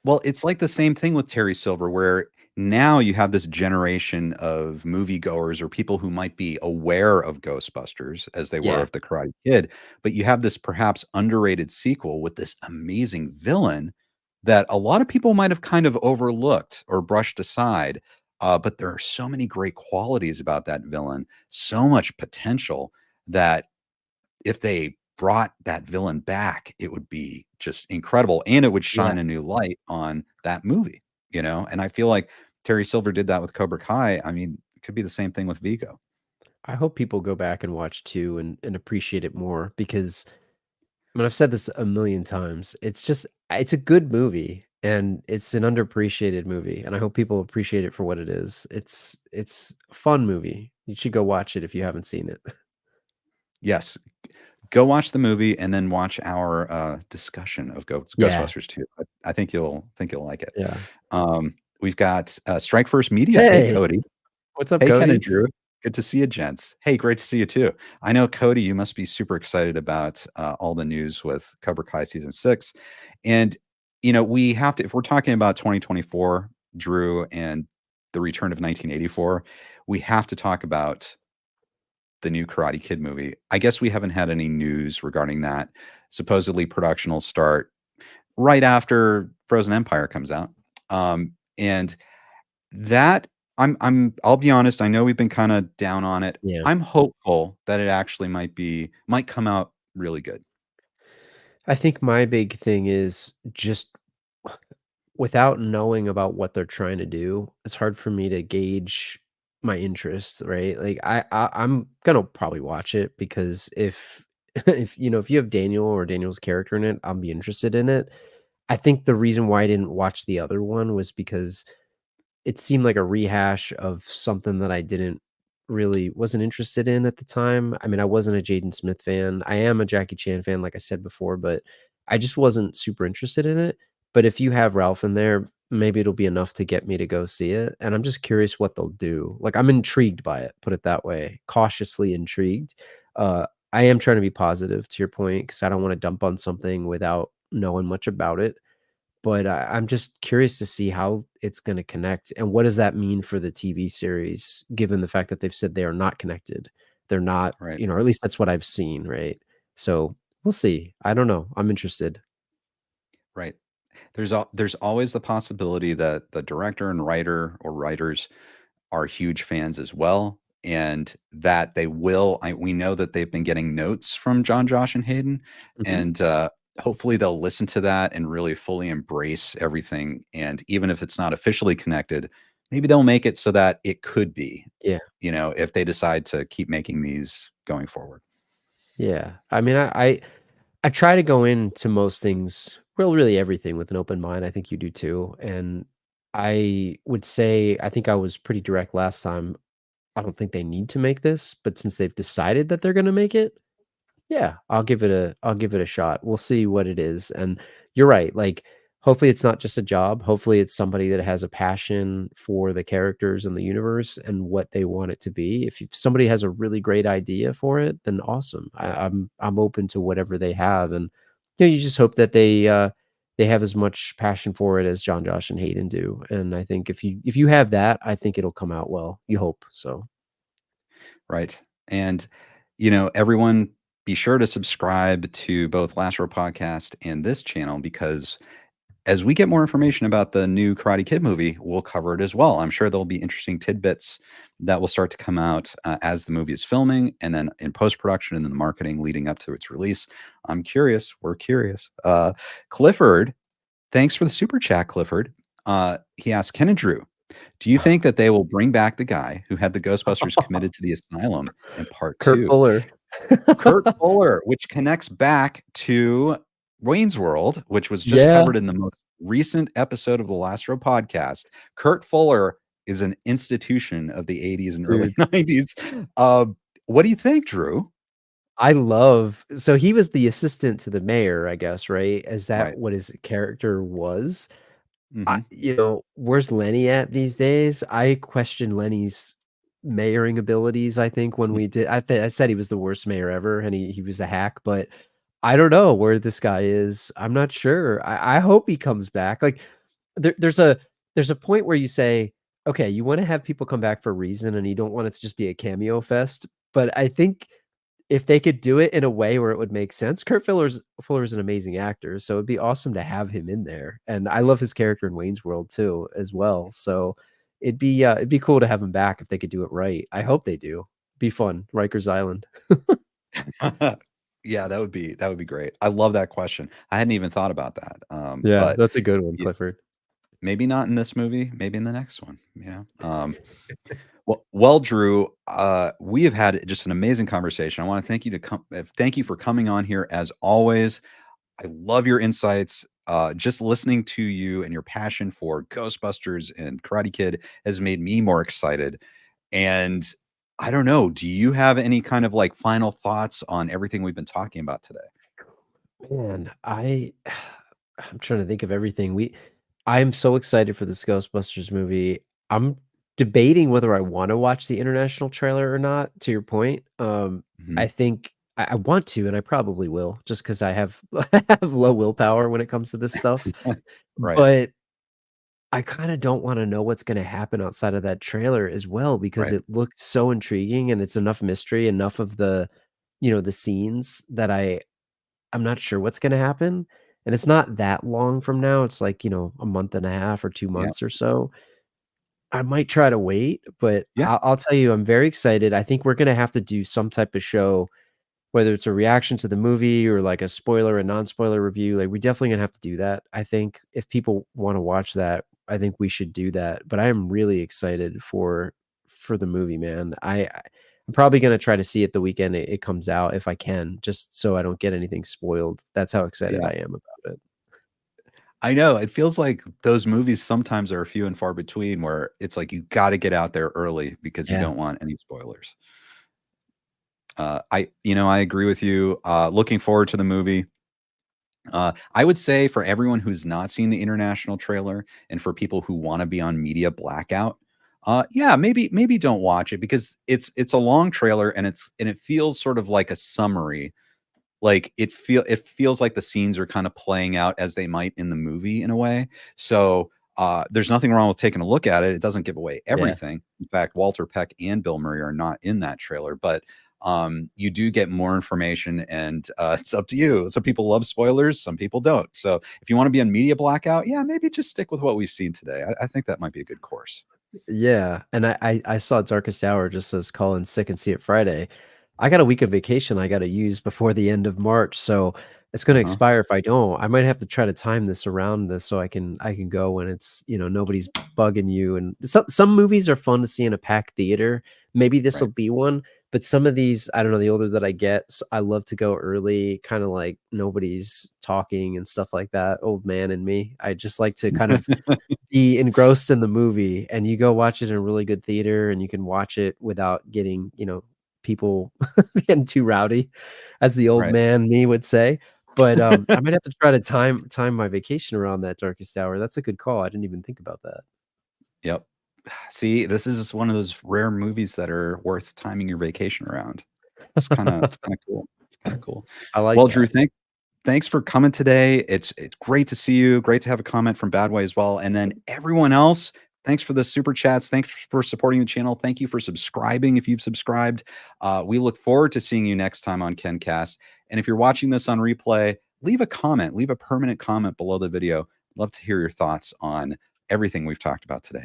Well, it's like the same thing with Terry Silver, where now you have this generation of moviegoers or people who might be aware of Ghostbusters as they were Yeah, of The Karate Kid, but you have this perhaps underrated sequel with this amazing villain that a lot of people might have kind of overlooked or brushed aside. But there are so many great qualities about that villain, so much potential that if they brought that villain back, it would be just incredible, and it would yeah. shine a new light on that movie. And I feel like Terry Silver did that with Cobra Kai. I mean, it could be the same thing with Vigo. I hope people go back and watch 2 and appreciate it more because I mean, I've said this a million times. It's just it's a good movie and it's an underappreciated movie, and I hope people appreciate it for what it is. It's a fun movie. You should go watch it if you haven't seen it. Yes, go watch the movie and then watch our, discussion of Yeah, Ghostbusters 2. I think you'll like it. yeah. We've got, Strike First Media. Hey, Hey, Cody. what's up, Hey, Ken and Cody? Drew. Good to see you, gents. Hey, great to see you too. I know, Cody, you must be super excited about all the news with Cobra Kai season 6. And, we have to, if we're talking about 2024, Drew, and the return of 1984, we have to talk about the new Karate Kid movie. I guess we haven't had any news regarding that. Supposedly, production will start right after Frozen Empire comes out. And that I'll be honest, I know we've been kind of down on it. Yeah. I'm hopeful that it actually might come out really good. I think my big thing is just without knowing about what they're trying to do, it's hard for me to gauge my interest, right? Like I'm gonna probably watch it because if if you have Daniel or Daniel's character in it, I'll be interested in it. I think the reason why I didn't watch the other one was because it seemed like a rehash of something that I didn't really wasn't interested in at the time. I mean, I wasn't a Jaden Smith fan. I am a Jackie Chan fan, like I said before, but I just wasn't super interested in it. But if you have Ralph in there, maybe it'll be enough to get me to go see it. And I'm just curious what they'll do. Like I'm intrigued by it, put it that way. Cautiously intrigued. I am trying to be positive to your point because I don't want to dump on something without knowing much about it. But I'm just curious to see how it's gonna connect, and what does that mean for the TV series, given the fact that they've said they are not connected. They're not, Right. or at least that's what I've seen, right? So, we'll see. I don't know. I'm interested. Right. There's always the possibility that the director and writer or writers are huge fans as well, and that we know that they've been getting notes from John, Josh, and Hayden, Mhm. and hopefully they'll listen to that and really fully embrace everything. And even if it's not officially connected, maybe they'll make it so that it could be. Yeah. If they decide to keep making these going forward. Yeah. I mean, I try to go into most things, well, really everything with an open mind. I think you do too, and I would say I think I was pretty direct last time. I don't think they need to make this, but since they've decided that they're gonna make it, yeah, I'll give it a shot. We'll see what it is, and you're right, like, hopefully it's not just a job, hopefully it's somebody that has a passion for the characters and the universe and what they want it to be. If somebody has a really great idea for it, then awesome. I'm open to whatever they have, and, you just hope that they have as much passion for it as John, Josh, and Hayden do, and I think if you have that, I think it'll come out well. You hope, so. Right. And, everyone be sure to subscribe to both Last Row Podcast and this channel, because as we get more information about the new Karate Kid movie, we'll cover it as well. I'm sure there'll be interesting tidbits that will start to come out as the movie is filming, and then in post production and in the marketing leading up to its release. I'm curious. We're curious. Clifford, thanks for the super chat, Clifford. He asked, Ken and Drew, do you think that they will bring back the guy who had the Ghostbusters committed to the asylum in part Kurt two? Fuller. Kurt Fuller, which connects back to Wayne's World, which was just Yeah, covered in the most recent episode of the Last Row podcast. Kurt Fuller is an institution of the 80s and early dude. 90s. What do you think, Drew? So he was the assistant to the mayor, I guess, right? Is that Right. what his character was? Hmm. Where's Lenny at these days? I question Lenny's mayoring abilities, I think, when we did I said he was the worst mayor ever and he was a hack, but I don't know where this guy is. I'm not sure. I hope he comes back. Like there's a point where you say, okay, you want to have people come back for a reason and you don't want it to just be a cameo fest. But I think if they could do it in a way where it would make sense, Fuller's an amazing actor, so it'd be awesome to have him in there, and I love his character in Wayne's World too, as well, so it'd be cool to have him back if they could do it right. I hope they do. Be fun. Rikers Island. Yeah, that would be great. I love that question. I hadn't even thought about that. Yeah, But that's a good one, y- Clifford. maybe not in this movie, maybe in the next one. Well, Drew, we have had just an amazing conversation. I want to thank you for coming on here as always. I love your insights. Just listening to you and your passion for Ghostbusters and Karate Kid has made me more excited. And I don't know, do you have any kind of like final thoughts on everything we've been talking about today? Man, I'm trying to think of everything. I'm so excited for this Ghostbusters movie. I'm debating whether I want to watch the international trailer or not, to your point. Mhm. I think I want to, and I probably will, just because I have I have low willpower when it comes to this stuff. Right, But I kind of don't want to know what's going to happen outside of that trailer as well, because right. it looked so intriguing and it's enough mystery, enough of the scenes that I'm not sure what's gonna happen, and it's not that long from now. It's like, a month and a half or 2 Yeah. months or so. I might try to wait, but Yeah. I'll tell you, I'm very excited. I think we're gonna have to do some type of show, whether it's a reaction to the movie or like a spoiler and non-spoiler review. Like, we definitely gonna have to do that. I think if people wanna watch that, I think we should do that. But I am really excited for the movie, man. I'm probably gonna try to see it the weekend it comes out if I can, just so I don't get anything spoiled. That's how excited Yeah. I am about it. I know. It feels like those movies sometimes are few and far between where it's like you gotta get out there early because you Yeah. don't want any spoilers. I agree with you. Looking forward to the movie. I would say for everyone who's not seen the international trailer and for people who want to be on media blackout, yeah, maybe don't watch it because it's a long trailer and it feels sort of like a summary. Like it feels like the scenes are kind of playing out as they might in the movie in a way. So there's nothing wrong with taking a look at it. It doesn't give away Yeah. everything. In fact, Walter Peck and Bill Murray are not in that trailer, but you do get more information, and it's up to you. Some people love spoilers, some people don't. So if you want to be on media blackout, yeah, maybe just stick with what we've seen today. I think that might be a good course. Yeah, and I saw Darkest Hour just says call in sick and see it Friday. I got a week of vacation I gotta use before the end of March, so it's gonna Uh-huh. expire if I don't. I might have to try to time this around this so I can go when it's, nobody's bugging you, and some movies are fun to see in a packed theater. Maybe this'll Right. be one, but some of these, I don't know, the older that I get, I love to go early, kinda like nobody's talking and stuff like that, old man in me. I just like to kind of be engrossed in the movie, and you go watch it in a really good theater, and you can watch it without getting, people getting too rowdy, as the old Right. man me would say. But, I might have to try to time my vacation around that Darkest Hour. That's a good call. I didn't even think about that. Yep. See, this is one of those rare movies that are worth timing your vacation around. It's kinda cool. It's kinda cool. I like Well, that. Drew, thanks for coming today. It's great to see you. Great to have a comment from Badway as well. And then everyone else, thanks for the super chats. Thanks for supporting the channel. Thank you for subscribing if you've subscribed. We look forward to seeing you next time on KenCast. And if you're watching this on replay, leave a comment, leave a permanent comment below the video. Love to hear your thoughts on everything we've talked about today.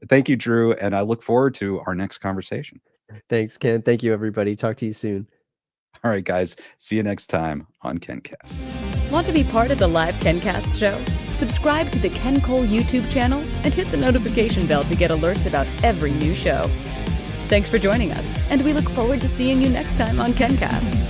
Thank you, Drew, and I look forward to our next conversation. Thanks, Ken. Thank you, everybody. Talk to you soon. All right, guys. See you next time on KenCast. Want to be part of the live KenCast show? Subscribe to the Ken Cole YouTube channel and hit the notification bell to get alerts about every new show. Thanks for joining us, and we look forward to seeing you next time on KenCast.